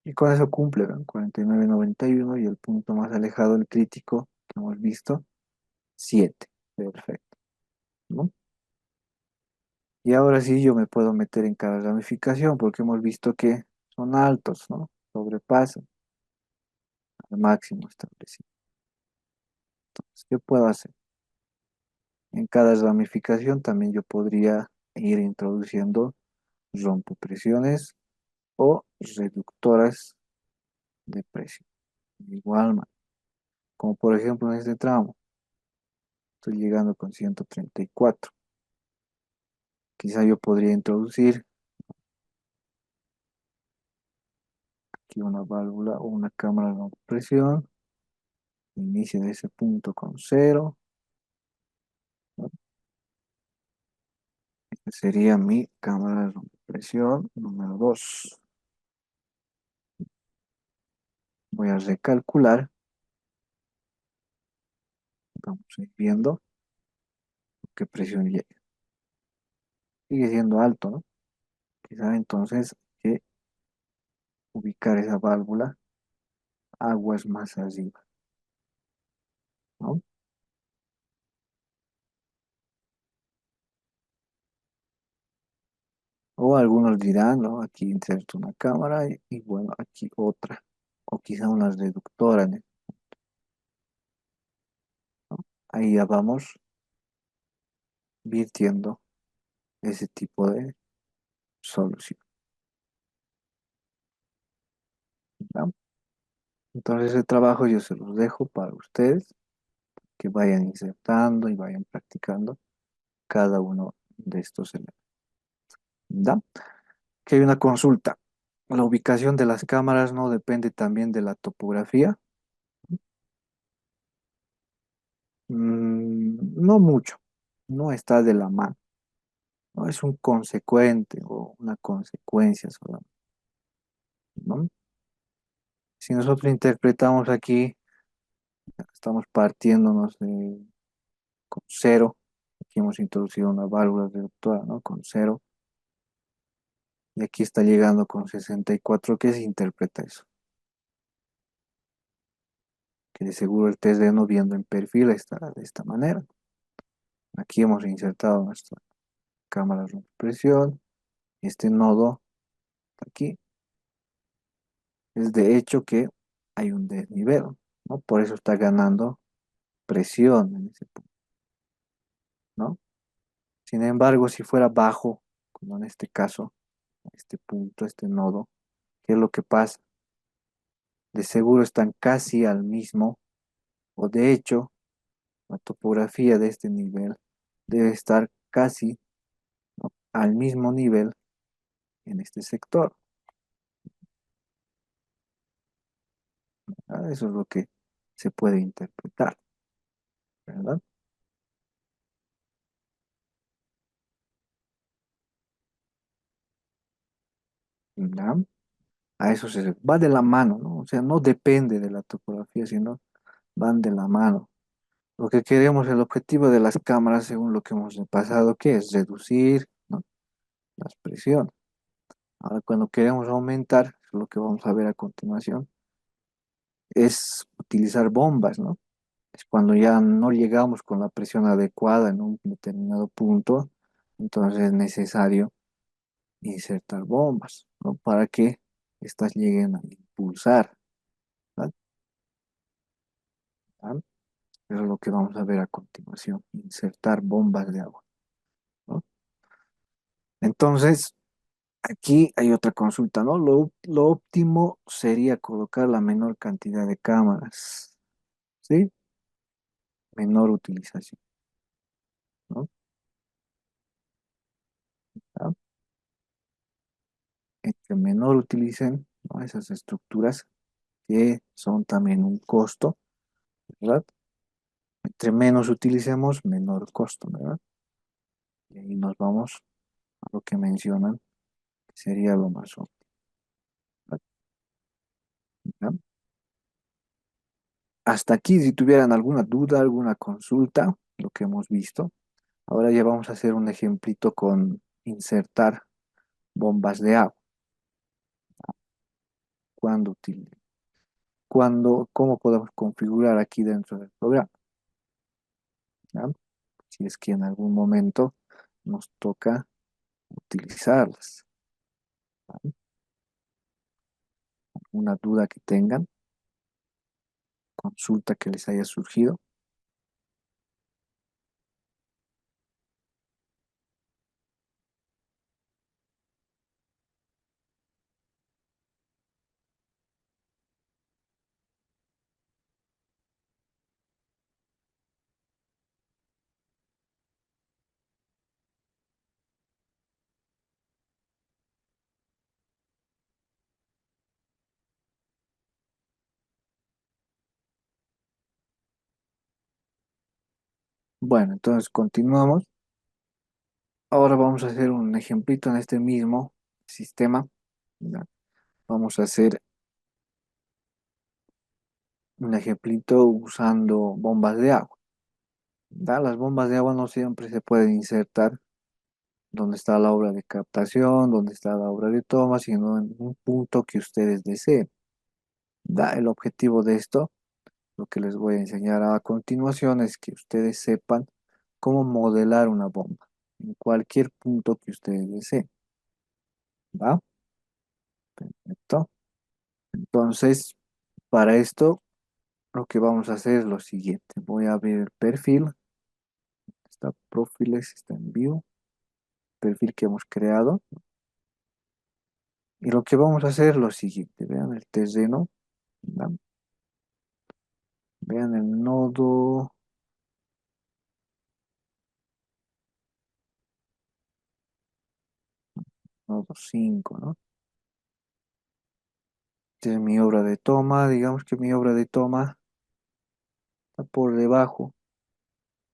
Y con eso cumple, ¿verdad? 49,91 y el punto más alejado del crítico que hemos visto, 7. Perfecto, ¿no? Y ahora sí yo me puedo meter en cada ramificación porque hemos visto que son altos, ¿no? Sobrepasan al máximo establecido. Entonces, ¿qué puedo hacer? En cada ramificación también yo podría ir introduciendo rompopresiones o reductoras de presión. Igual, como por ejemplo en este tramo, estoy llegando con 134. Quizá yo podría introducir aquí una válvula o una cámara de presión. Inicio de ese punto con cero, ¿no? Esta sería mi cámara de presión número 2. Voy a recalcular. Vamos a ir viendo qué presión llega. Sigue siendo alto, ¿no? Quizá entonces hay que ubicar esa válvula aguas más arriba, ¿no? O algunos dirán, ¿no? Aquí inserto una cámara y bueno, aquí otra. O quizá una reductora, ¿no? Ahí ya vamos virtiendo ese tipo de solución. ¿Ya? Entonces el trabajo yo se los dejo para ustedes, que vayan insertando y vayan practicando cada uno de estos elementos. ¿Ya? Que hay una consulta. La ubicación de las cámaras no depende también de la topografía. No mucho, no está de la mano, no es un consecuente o una consecuencia solamente, ¿no? Si nosotros interpretamos aquí, estamos partiéndonos con cero, aquí hemos introducido una válvula reductora, ¿no? Con cero, y aquí está llegando con 64. ¿Qué se interpreta eso? Que de seguro el test de no viendo en perfil está de esta manera. Aquí hemos insertado nuestra cámara de presión, este nodo aquí es de hecho que hay un desnivel, ¿no? Por eso está ganando presión en ese punto, ¿no? Sin embargo, si fuera bajo, como en este caso, este punto, este nodo, ¿qué es lo que pasa? De seguro están casi al mismo, o de hecho, la topografía de este nivel debe estar casi, ¿no?, al mismo nivel en este sector. ¿Verdad? Eso es lo que se puede interpretar, ¿verdad? ¿Ya? A eso se va de la mano, ¿no? O sea, no depende de la topografía, sino van de la mano. Lo que queremos, el objetivo de las cámaras, según lo que hemos repasado, que es reducir, ¿no?, las presiones. Ahora, cuando queremos aumentar, lo que vamos a ver a continuación, es utilizar bombas, ¿no? Es cuando ya no llegamos con la presión adecuada en un determinado punto, entonces es necesario insertar bombas, ¿no? Para que éstas lleguen a impulsar, ¿verdad? ¿Ah? Eso es lo que vamos a ver a continuación, insertar bombas de agua, ¿no? Entonces, aquí hay otra consulta, ¿no? Lo óptimo sería colocar la menor cantidad de cámaras, ¿sí? Menor utilización, ¿no? ¿Ah? Entre menor utilicen, ¿no?, esas estructuras que son también un costo, ¿verdad? Entre menos utilicemos, menor costo, ¿verdad? Y ahí nos vamos a lo que mencionan, que sería lo más óptimo, ¿ya? Hasta aquí, si tuvieran alguna duda, alguna consulta, lo que hemos visto. Ahora ya vamos a hacer un ejemplito con insertar bombas de agua. ¿Cuándo cómo podemos configurar aquí dentro del programa? ¿Ya? Si es que en algún momento nos toca utilizarlas. ¿Ya? Una duda que tengan, consulta que les haya surgido. Bueno, entonces continuamos. Ahora vamos a hacer un ejemplito en este mismo sistema. ¿Ya? Vamos a hacer un ejemplito usando bombas de agua. ¿Ya? Las bombas de agua no siempre se pueden insertar donde está la obra de captación, donde está la obra de toma, sino en un punto que ustedes deseen. ¿Ya? El objetivo de esto, lo que les voy a enseñar a continuación, es que ustedes sepan cómo modelar una bomba en cualquier punto que ustedes deseen. ¿Va? Perfecto. Entonces, para esto, lo que vamos a hacer es lo siguiente. Voy a abrir el perfil. Está Profiles, está en View, perfil que hemos creado. Y lo que vamos a hacer es lo siguiente, vean el terreno, ¿verdad? Vean el nodo 5, ¿no? Esta es mi obra de toma, digamos que mi obra de toma está por debajo,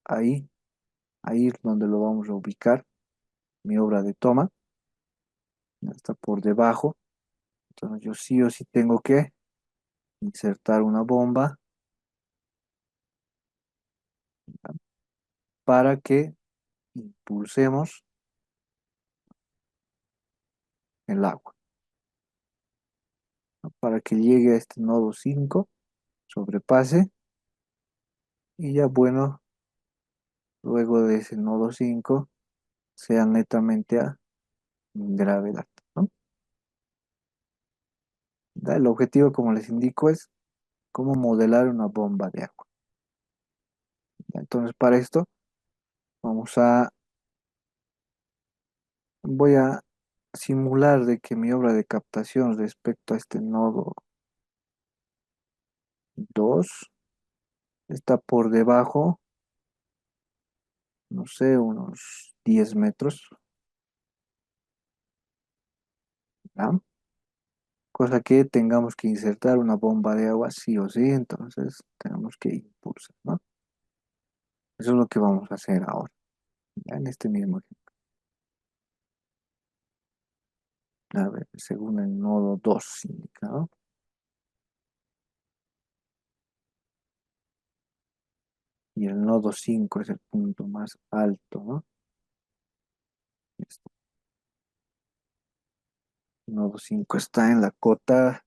ahí, ahí es donde lo vamos a ubicar, mi obra de toma, ya está por debajo, entonces yo sí o sí tengo que insertar una bomba para que impulsemos el agua, ¿no? Para que llegue a este nodo 5, sobrepase, y ya bueno, luego de ese nodo 5 sea netamente a gravedad, ¿no? El objetivo, como les indico, es cómo modelar una bomba de agua. Entonces, para esto, vamos a, voy a simular de que mi obra de captación respecto a este nodo 2 está por debajo, no sé, unos 10 metros, ¿ya? Cosa que tengamos que insertar una bomba de agua sí o sí, entonces tenemos que impulsar, ¿no? Eso es lo que vamos a hacer ahora, ya en este mismo ejemplo. A ver, según el nodo 2 indicado, y el nodo 5 es el punto más alto, ¿no? Este nodo 5 está en la cota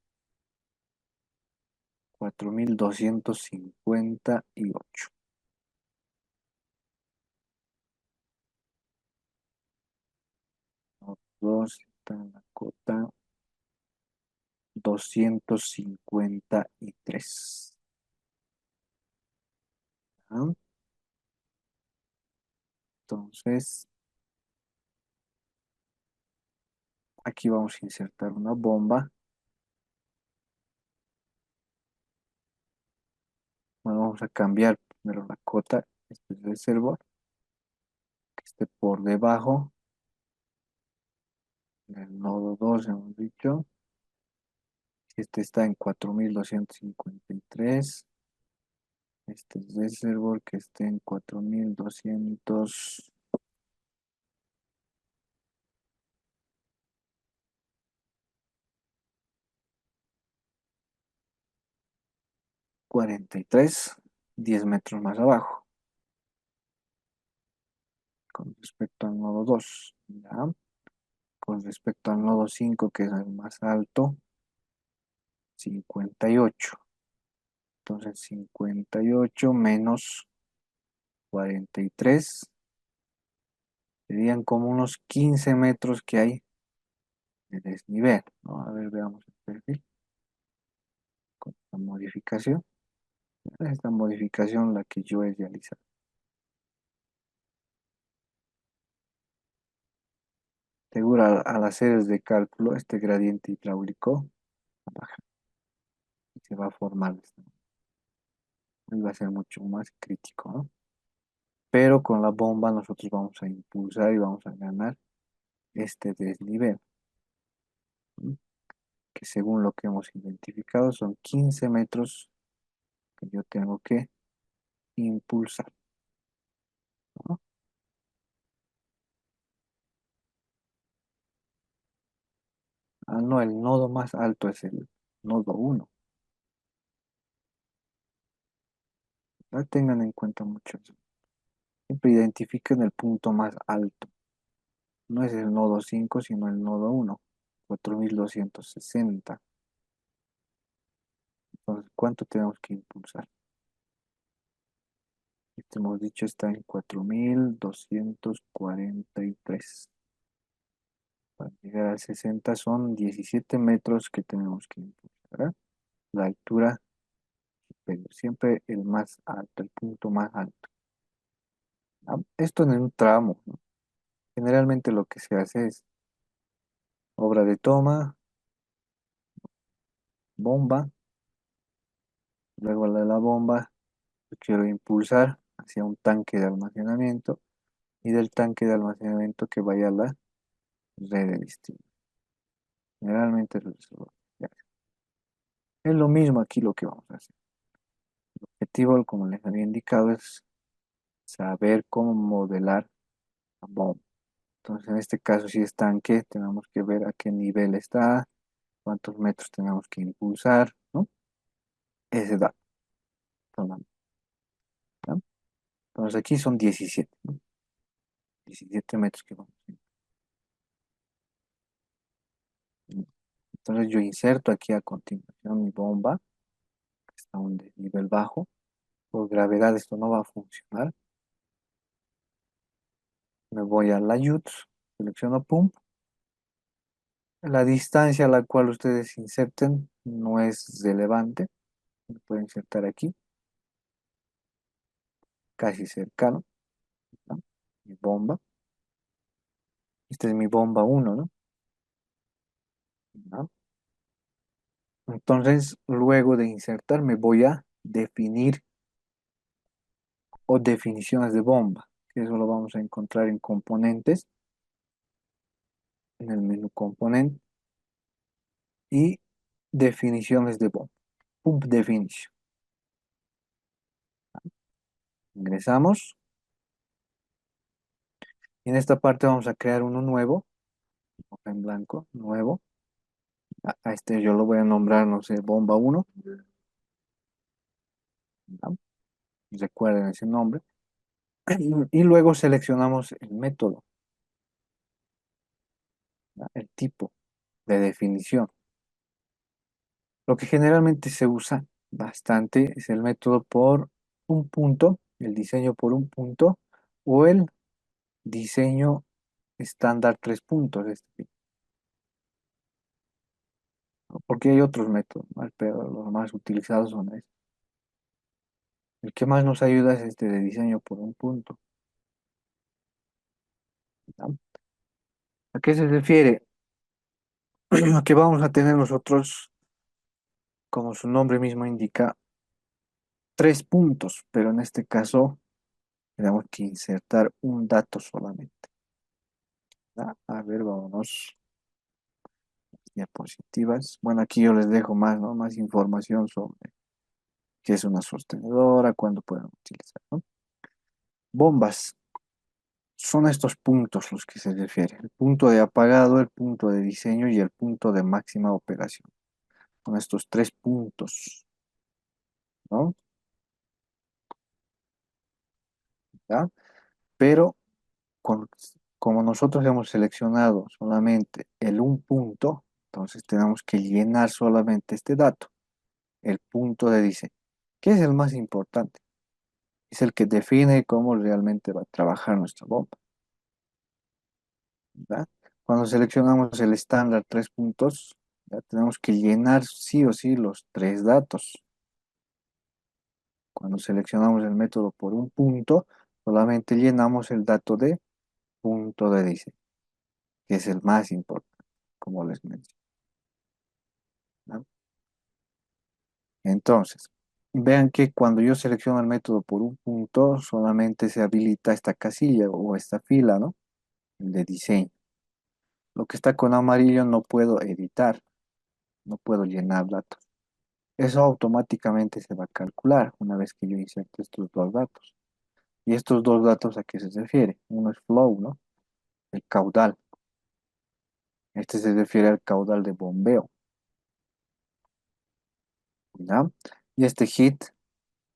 4258. Nodo 2 está en la cota 253. ¿Ah? Entonces, aquí vamos a insertar una bomba. Bueno, vamos a cambiar primero la cota. Este es el server, que esté por debajo del nodo 2, hemos dicho. Este está en 4253. Este es el server que esté en 4243, 10 metros más abajo, con respecto al nodo 2. ¿Ya? Con respecto al nodo 5, que es el más alto, 58. Entonces 58 menos 43 serían como unos 15 metros que hay de desnivel, ¿no? A ver, veamos el perfil con la modificación. Esta modificación la que yo he realizado. Seguro al hacer el de cálculo, este gradiente hidráulico baja y se va a formar. Y va a ser mucho más crítico, ¿no? Pero con la bomba nosotros vamos a impulsar y vamos a ganar este desnivel, ¿sí? Que según lo que hemos identificado son 15 metros que yo tengo que impulsar, ¿no? Ah, no, el nodo más alto es el nodo 1. Tengan en cuenta mucho eso. Siempre identifiquen el punto más alto. No es el nodo 5 sino el nodo 1, 4260. Entonces, ¿cuánto tenemos que impulsar? Este hemos dicho está en 4243. Para llegar al 60 son 17 metros que tenemos que impulsar, ¿verdad? La altura superior, siempre el más alto, el punto más alto. Esto en un tramo, ¿no? Generalmente lo que se hace es obra de toma, bomba, luego la de la bomba yo quiero impulsar hacia un tanque de almacenamiento y del tanque de almacenamiento que vaya a la red de distribución. Generalmente eso ya. Es lo mismo aquí lo que vamos a hacer. El objetivo, como les había indicado, es saber cómo modelar la bomba. Entonces, en este caso, si es tanque, tenemos que ver a qué nivel está, cuántos metros tenemos que impulsar, ¿no? Ese dato solamente, ¿no? Entonces, aquí son 17, ¿no? 17 metros que vamos a impulsar. Entonces, yo inserto aquí a continuación mi bomba, que está a un nivel bajo. Por gravedad esto no va a funcionar. Me voy a la UTS, selecciono pump. La distancia a la cual ustedes inserten no es relevante. Lo puedo insertar aquí, casi cercano, ¿no? Mi bomba. Esta es mi bomba uno, ¿no? ¿No? Entonces, luego de insertar, me voy a definir o definiciones de bomba. Eso lo vamos a encontrar en componentes, en el menú componente y definiciones de bomba. Pump definition. Ingresamos. Y en esta parte vamos a crear uno nuevo, hoja en blanco, nuevo. A este yo lo voy a nombrar, no sé, bomba uno. ¿No? Recuerden ese nombre. Y luego seleccionamos el método, ¿no? El tipo de definición. Lo que generalmente se usa bastante es el método por un punto, el diseño por un punto, o el diseño estándar tres puntos, ¿no? Porque hay otros métodos, ¿no? Pero los más utilizados son estos. El que más nos ayuda es este de diseño por un punto, ¿no? ¿A qué se refiere? A que vamos a tener nosotros, como su nombre mismo indica, tres puntos, pero en este caso tenemos que insertar un dato solamente, ¿no? A ver, vámonos. Diapositivas. Bueno, aquí yo les dejo más, ¿no? Más información sobre qué es una sostenedora, cuándo pueden utilizar, ¿no? Bombas. Son estos puntos los que se refiere. El punto de apagado, el punto de diseño y el punto de máxima operación. Son estos tres puntos, ¿no? ¿Ya? Pero con- como nosotros hemos seleccionado solamente el un punto, entonces tenemos que llenar solamente este dato, el punto de diseño. ¿Qué es el más importante? Es el que define cómo realmente va a trabajar nuestra bomba, ¿verdad? Cuando seleccionamos el estándar tres puntos, ya tenemos que llenar sí o sí los tres datos. Cuando seleccionamos el método por un punto, solamente llenamos el dato de punto de diseño, que es el más importante, como les mencioné, ¿no? Entonces, vean que cuando yo selecciono el método por un punto, solamente se habilita esta casilla o esta fila, ¿no? El de diseño. Lo que está con amarillo no puedo editar, no puedo llenar datos. Eso automáticamente se va a calcular una vez que yo inserte estos dos datos. ¿Y estos dos datos a qué se refiere? Uno es flow, ¿no? El caudal. Este se refiere al caudal de bombeo, ¿ya? Y este hit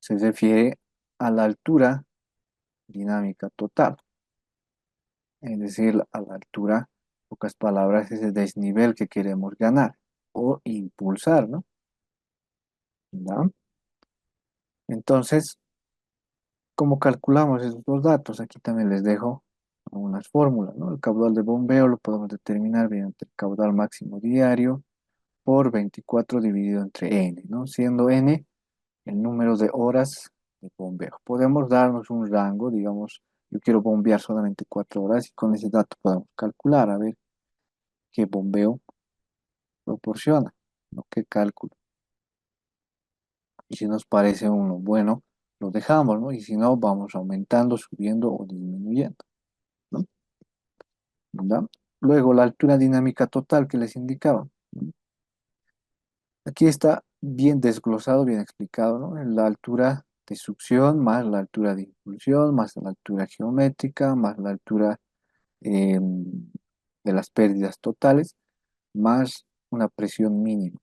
se refiere a la altura dinámica total, es decir, a la altura, en pocas palabras, ese desnivel que queremos ganar o impulsar, ¿no? ¿Ya? Entonces, ¿cómo calculamos esos dos datos? Aquí también les dejo unas fórmulas, ¿no? El caudal de bombeo lo podemos determinar mediante el caudal máximo diario por 24 dividido entre n, ¿no? Siendo n el número de horas de bombeo. Podemos darnos un rango, digamos, Yo quiero bombear solamente 4 horas y con ese dato podemos calcular a ver qué bombeo proporciona, ¿no? ¿Qué cálculo? Y si nos parece uno bueno, lo dejamos, ¿no? Y si no, vamos aumentando, subiendo o disminuyendo, ¿no? ¿Verdad? Luego, la altura dinámica total que les indicaba, ¿no? Aquí está bien desglosado, bien explicado, ¿no? La altura de succión más la altura de impulsión, más la altura geométrica, más la altura de las pérdidas totales, más una presión mínima,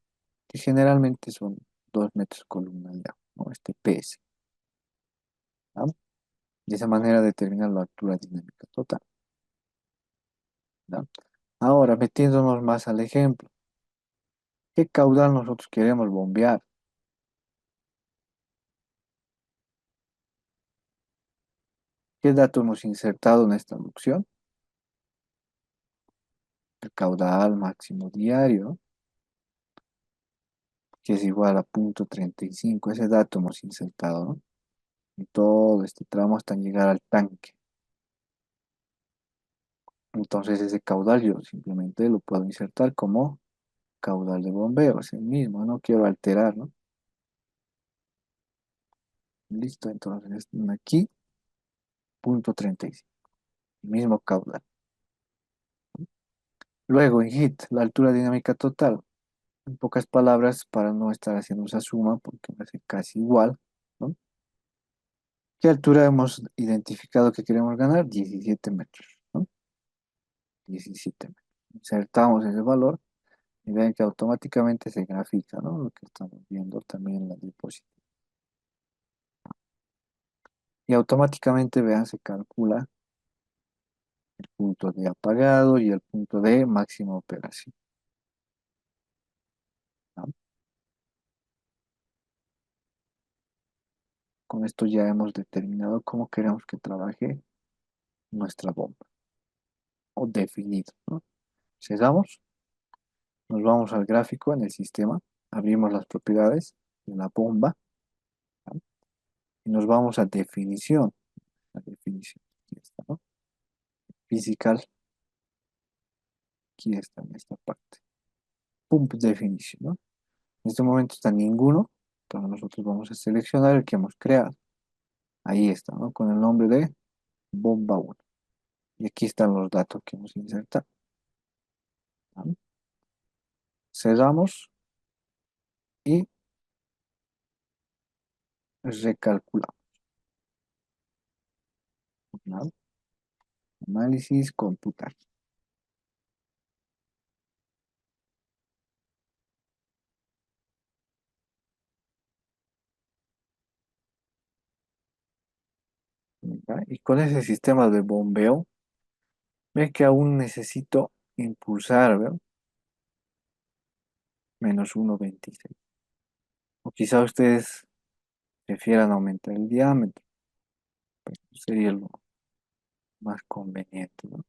que generalmente son 2 metros columna de agua, ¿no? Este PS, ¿no? De esa manera determinar la altura dinámica total, ¿no? Ahora, metiéndonos más al ejemplo, ¿qué caudal nosotros queremos bombear? ¿Qué dato hemos insertado en esta inducción? El caudal máximo diario, que es igual a 0,35. Ese dato hemos insertado, ¿no? En todo este tramo hasta llegar al tanque. Entonces ese caudal yo simplemente lo puedo insertar como caudal de bombeo, es el mismo, no quiero alterar, ¿no? Listo, entonces aquí, 0,35, el mismo caudal. Luego en HIT, la altura dinámica total. En pocas palabras, para no estar haciendo esa suma, porque va a ser casi igual, ¿no? ¿Qué altura hemos identificado que queremos ganar? 17 metros, ¿no? 17 metros. Insertamos ese valor y ven que automáticamente se grafica, ¿no? Lo que estamos viendo también en la diapositiva. Y automáticamente, vean, se calcula el punto de apagado y el punto de máxima operación, ¿no? Con esto ya hemos determinado cómo queremos que trabaje nuestra bomba o definido, ¿no? Cerramos, nos vamos al gráfico en el sistema, abrimos las propiedades de la bomba, ¿no? Y nos vamos a definición, la definición, aquí está, ¿no? Physical, aquí está en esta parte, pump definition, ¿no? En este momento está ninguno, entonces nosotros vamos a seleccionar el que hemos creado. Ahí está, ¿no? Con el nombre de bomba 1. Y aquí están los datos que hemos insertado, ¿no? Cerramos y recalculamos, ¿no? Análisis, computar. ¿Ya? Y con ese sistema de bombeo, ve que aún necesito impulsar, ¿ve? -1,26. O quizá ustedes prefieran aumentar el diámetro, pues sería lo más conveniente, ¿no?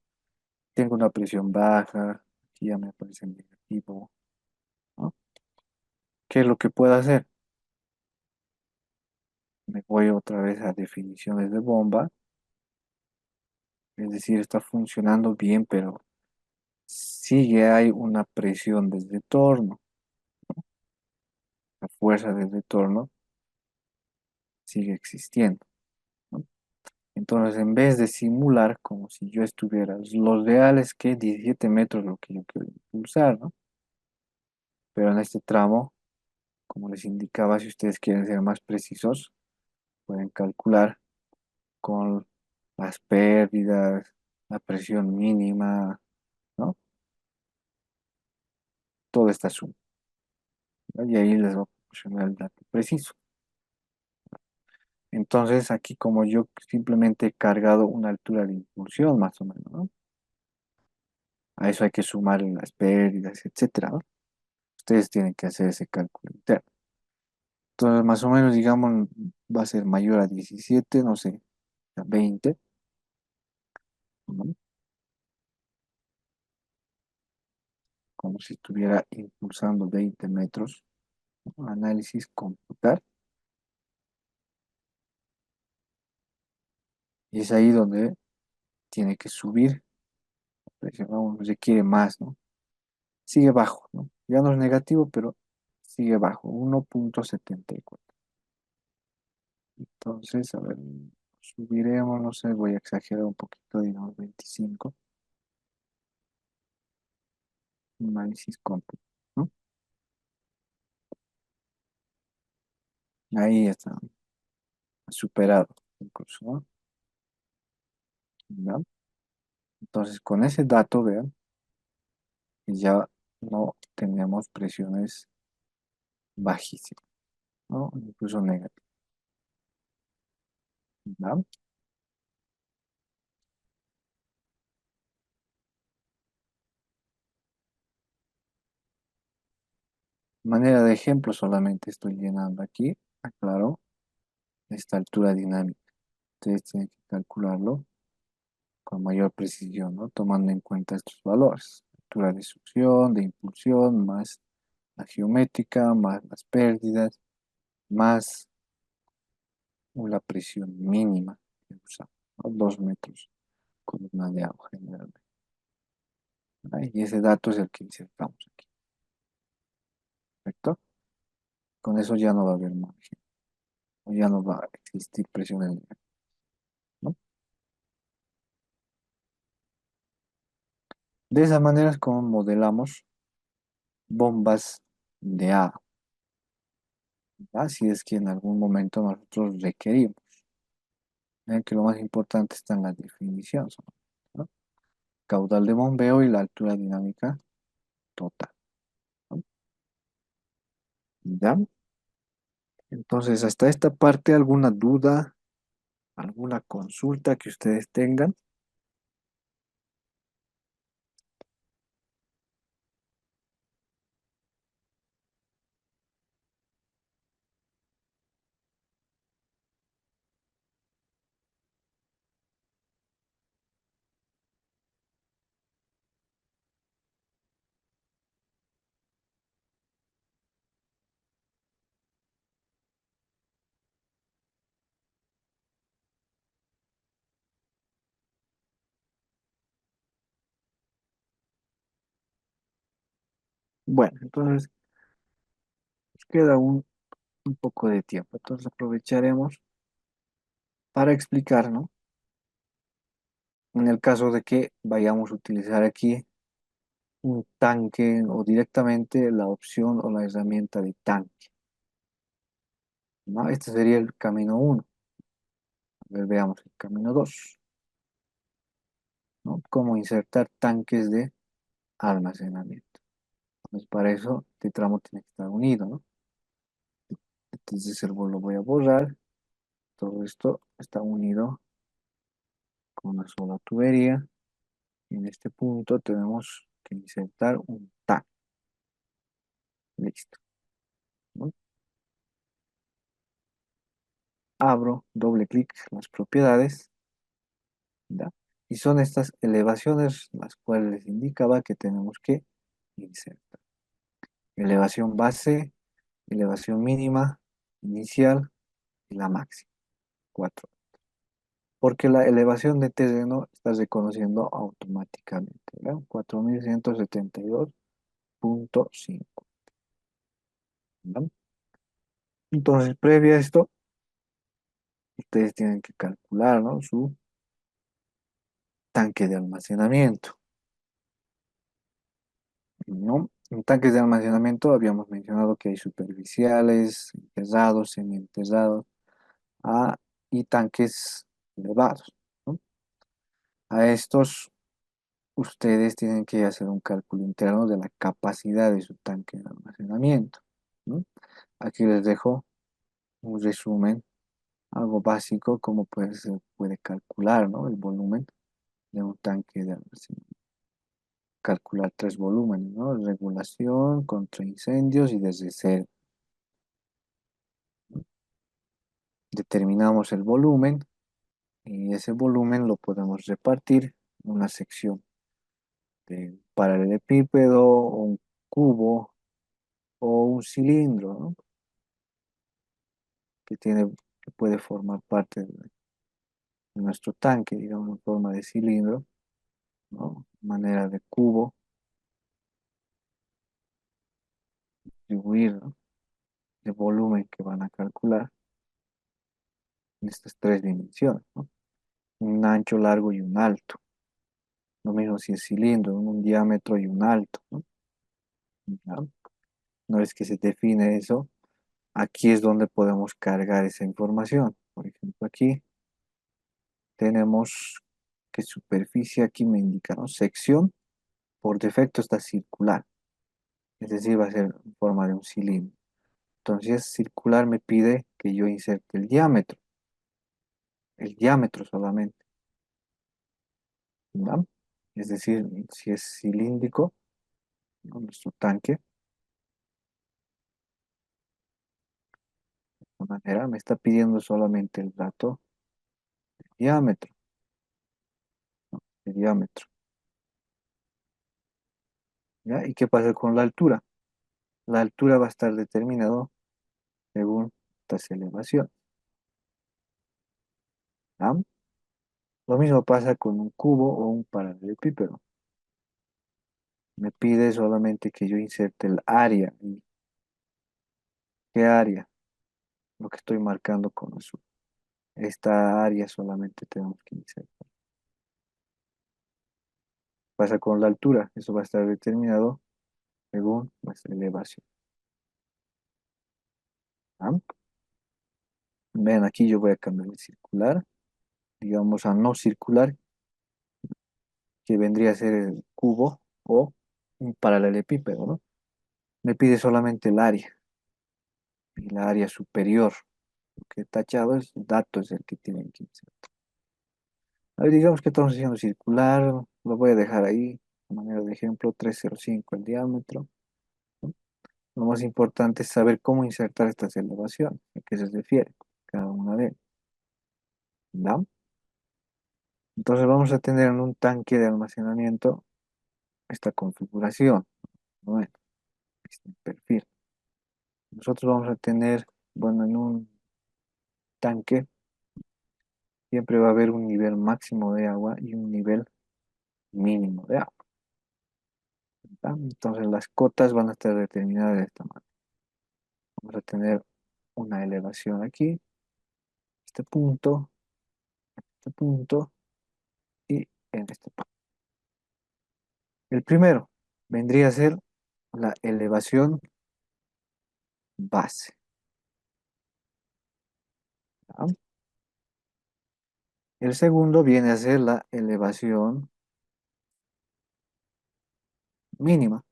Tengo una presión baja, aquí ya me aparece en negativo, ¿no? ¿Qué es lo que puedo hacer? Me voy otra vez a definiciones de bomba, es decir, está funcionando bien, pero sigue hay una presión del retorno, la fuerza del retorno sigue existiendo, ¿no? Entonces, en vez de simular como si yo estuviera, los reales que 17 metros lo que yo quiero impulsar, ¿no? Pero en este tramo, como les indicaba, si ustedes quieren ser más precisos, pueden calcular con las pérdidas, la presión mínima, ¿no? Toda esta suma, ¿no? Y ahí les va a proporcionar el dato preciso. Entonces, aquí como yo simplemente he cargado una altura de impulsión, más o menos, ¿no? A eso hay que sumar las pérdidas, etcétera, ¿no? Ustedes tienen que hacer ese cálculo interno. Entonces, más o menos, digamos, va a ser mayor a 17, no sé, a 20, ¿no? Como si estuviera impulsando 20 metros, ¿no? Análisis, computar. Y es ahí donde tiene que subir, presión aún requiere más, ¿no? Sigue bajo, ¿no? Ya no es negativo, pero sigue bajo, 1,74. Entonces, a ver, subiremos, no sé, voy a exagerar un poquito, digamos 25, análisis cómputo, ¿no? Ahí está, superado incluso, ¿no? ¿Ya? Entonces, con ese dato, vean, ya no tenemos presiones bajísimas, ¿no? Incluso negativas, ¿ya? Manera de ejemplo, solamente estoy llenando aquí, aclaro, esta altura dinámica. Ustedes tienen que calcularlo con mayor precisión, ¿no? Tomando en cuenta estos valores. Altura de succión, de impulsión, más la geométrica, más las pérdidas, más la presión mínima que usamos, ¿no? 2 metros columna de agua generalmente. ¿No? Y ese dato es el que insertamos aquí, ¿correcto? Con eso ya no va a haber margen, o ya no va a existir presión en el aire, ¿no? De esa manera es como modelamos bombas de agua, ¿ya? Si es que en algún momento nosotros requerimos. Vean que lo más importante está en la definición, ¿no? Caudal de bombeo y la altura dinámica total, ¿no? ¿Ya? Entonces, hasta esta parte, ¿alguna duda, alguna consulta que ustedes tengan? Bueno, entonces nos queda un poco de tiempo. Entonces aprovecharemos para explicar, ¿no? En el caso de que vayamos a utilizar aquí un tanque o directamente la opción o la herramienta de tanque, ¿no? Este sería el camino uno. A ver, veamos el camino 2, ¿no? Cómo insertar tanques de almacenamiento. Pues para eso este tramo tiene que estar unido, ¿no? Entonces lo voy a borrar. Todo esto está unido con una sola tubería. Y en este punto tenemos que insertar un tag. Listo, ¿no? Abro, doble clic en las propiedades, ¿ya? Y son estas elevaciones las cuales les indicaba que tenemos que insertar. Elevación base, elevación mínima, inicial y la máxima. 4. Porque la elevación de terreno está reconociendo automáticamente, ¿verdad? 4172,5. ¿Verdad? Entonces, previo a esto, ustedes tienen que calcular, ¿no? Su tanque de almacenamiento, ¿no? En tanques de almacenamiento habíamos mencionado que hay superficiales, enterrados, semienterrados, ah, y tanques elevados, ¿no? A estos ustedes tienen que hacer un cálculo interno de la capacidad de su tanque de almacenamiento, ¿no? Aquí les dejo un resumen, algo básico, como se puede calcular, ¿no? El volumen de un tanque de almacenamiento. Calcular 3 volúmenes, ¿no? Regulación, contra incendios y desde cero. Determinamos el volumen y ese volumen lo podemos repartir en una sección de paralelepípedo, o un cubo o un cilindro, ¿no? Que puede formar parte nuestro tanque, digamos, en forma de cilindro, ¿no? Manera de cubo, distribuir, ¿no? El volumen que van a calcular en estas tres dimensiones, ¿no? Un ancho, largo y un alto. Lo mismo si es cilindro, un diámetro y un alto, ¿no? ¿Ya? Una vez que se define eso, aquí es donde podemos cargar esa información. Por ejemplo, aquí tenemos que superficie, aquí me indica, ¿no? Sección, por defecto está circular, es decir, va a ser en forma de un cilindro. Entonces, circular me pide que yo inserte el diámetro solamente, ¿no? Es decir, si es cilíndrico, ¿no? Nuestro tanque, de esta manera me está pidiendo solamente el dato de diámetro, de diámetro, ¿ya? ¿Y qué pasa con la altura? La altura va a estar determinado según estas elevaciones, ¿ya? Lo mismo pasa con un cubo o un paralelepípedo. Me pide solamente que yo inserte el área. ¿Y qué área? Lo que estoy marcando con azul. Esta área solamente tenemos que insertar. Pasa con la altura. Eso va a estar determinado según nuestra elevación. ¿Ah? Ven, aquí yo voy a cambiar el circular, digamos a no circular, que vendría a ser el cubo o un paralelepípedo, ¿no? Me pide solamente el área y la área superior. Lo que he tachado es el dato, es el que tienen que insertar. A ver, digamos que estamos haciendo circular, lo voy a dejar ahí, de manera de ejemplo, 305 el diámetro, ¿no? Lo más importante es saber cómo insertar estas elevaciones, a qué se refiere cada una de ellas, ¿no? Entonces vamos a tener en un tanque de almacenamiento esta configuración, ¿no? Este perfil. Nosotros vamos a tener, bueno, en un tanque siempre va a haber un nivel máximo de agua y un nivel mínimo de agua, ¿verdad? Entonces las cotas van a estar determinadas de esta manera. Vamos a tener una elevación aquí, este punto y en este punto. El primero vendría a ser la elevación base, ¿ya? El segundo viene a ser la elevación mínima.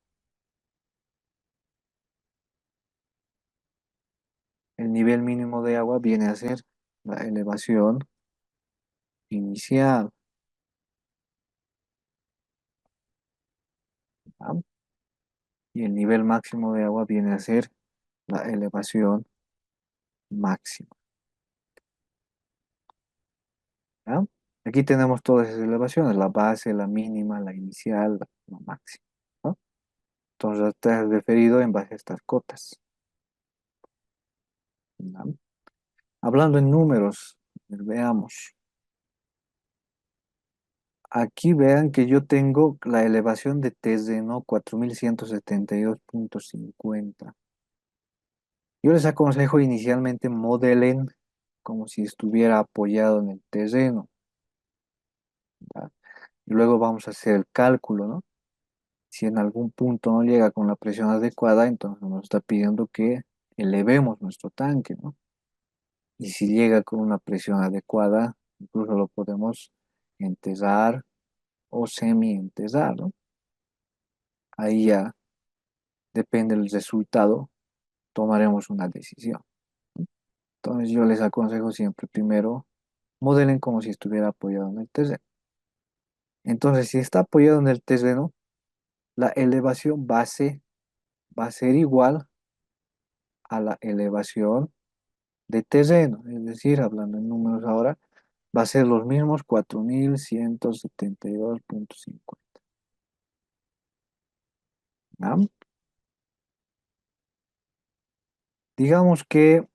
El nivel mínimo de agua viene a ser la elevación inicial, ¿ya? Y el nivel máximo de agua viene a ser la elevación máxima, ¿ya? Aquí tenemos todas esas elevaciones, la base, la mínima, la inicial, la máxima, ¿no? Entonces está referido en base a estas cotas, ¿ya? Hablando en números, veamos. Aquí vean que yo tengo la elevación de terreno 4172.50. Yo les aconsejo inicialmente modelen como si estuviera apoyado en el terreno, ¿ya? Y luego vamos a hacer el cálculo, ¿no? Si en algún punto no llega con la presión adecuada, entonces nos está pidiendo que elevemos nuestro tanque, ¿no? Y si llega con una presión adecuada, incluso lo podemos enterrar o semi-enterrar, ¿no? Ahí ya depende del resultado, tomaremos una decisión. Entonces yo les aconsejo siempre primero modelen como si estuviera apoyado en el terreno. Entonces, si está apoyado en el terreno, la elevación base va a ser igual a la elevación de terreno, es decir, hablando en números ahora, va a ser los mismos 4172.50. ¿Ya? Digamos que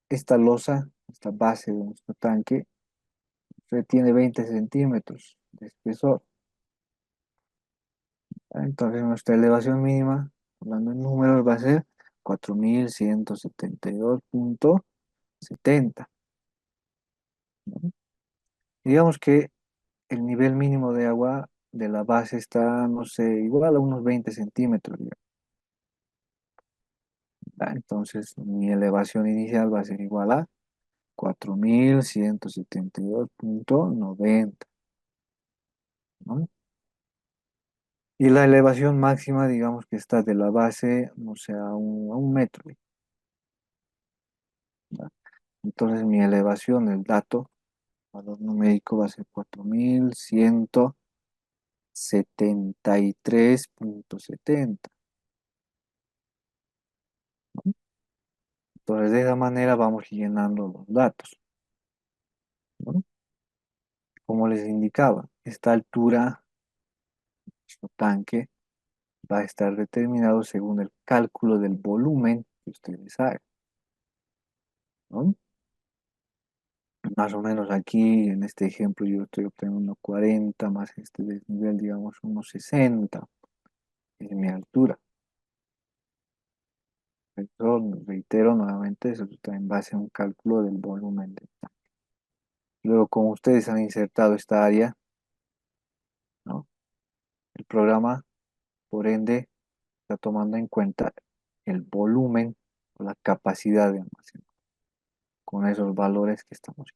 esta losa, esta base de nuestro tanque, usted tiene 20 centímetros de espesor. Entonces nuestra elevación mínima, hablando en números, va a ser 4172,70, ¿no? Digamos que el nivel mínimo de agua de la base está, no sé, igual a unos 20 centímetros, digamos. Entonces mi elevación inicial va a ser igual a 4172,90, ¿no? Y la elevación máxima, digamos que está de la base, no sé, a un metro, ¿no? Entonces mi elevación, el dato, valor numérico va a ser 4173,70, ¿no? Entonces de esa manera vamos llenando los datos, ¿no? Como les indicaba, esta altura, su tanque, va a estar determinado según el cálculo del volumen que ustedes hagan, ¿no? Más o menos aquí en este ejemplo yo estoy obteniendo 40 más este desnivel, digamos, unos 60 es mi altura. Pero reitero nuevamente, eso está en base a un cálculo del volumen del tanque. Luego, como ustedes han insertado esta área, ¿no? El programa, por ende, está tomando en cuenta el volumen o la capacidad de almacenamiento con esos valores que estamos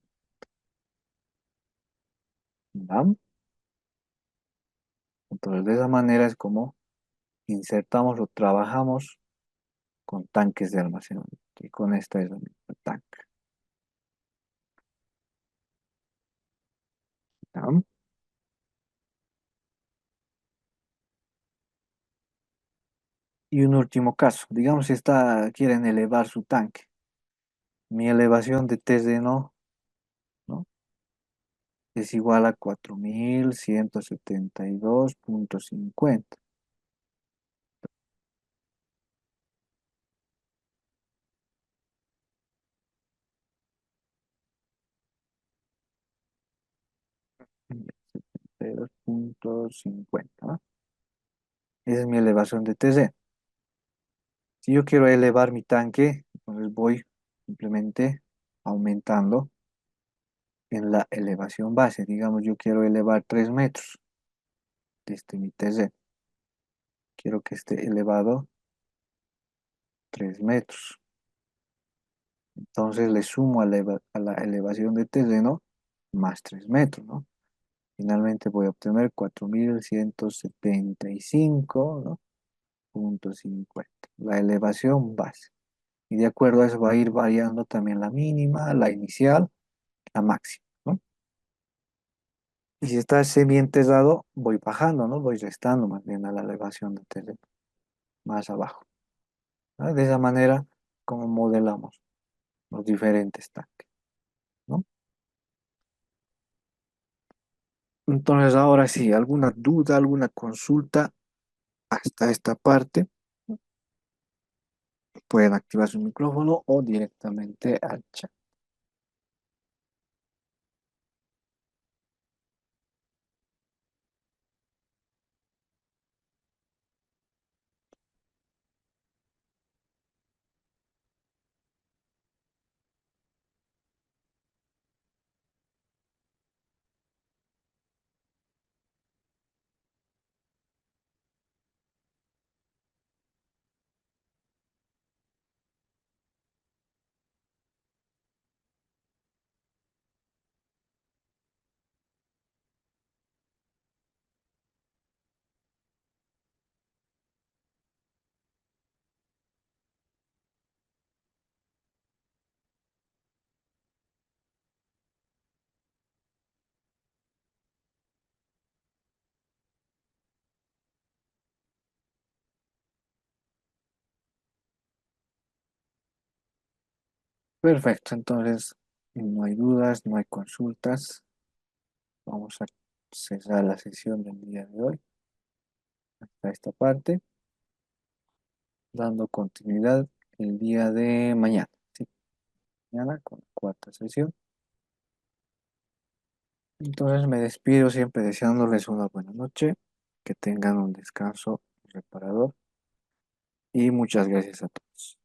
viendo. Entonces, de esa manera es como insertamos o trabajamos con tanques de almacenamiento. Y con esta es la misma tanque, ¿no? Y un último caso, digamos si quieren elevar su tanque. Mi elevación de TC ¿no? Es igual a 4172,50. Cero punto cincuenta, ¿no? Esa es mi elevación de TC. Si yo quiero elevar mi tanque, entonces voy simplemente aumentando en la elevación base. Digamos, yo quiero elevar 3 metros desde mi TC. Quiero que esté elevado 3 metros. Entonces le sumo a la elevación de terreno más 3 metros, ¿no? Finalmente voy a obtener 4175, ¿no? Punto 50, la elevación base. Y de acuerdo a eso va a ir variando también la mínima, la inicial, la máxima, ¿no? Y si está semi-enterrado, voy bajando, ¿no? Voy restando más bien a la elevación de terreno, más abajo, ¿no? De esa manera, como modelamos los diferentes tanques, ¿no? Entonces, ahora sí, ¿alguna duda, alguna consulta hasta esta parte? Pueden activar su micrófono o directamente al chat. Perfecto, entonces no hay dudas, no hay consultas. Vamos a cerrar la sesión del día de hoy hasta esta parte, dando continuidad el día de mañana. ¿Sí? Mañana con la cuarta sesión. Entonces me despido siempre deseándoles una buena noche, que tengan un descanso reparador y muchas gracias a todos.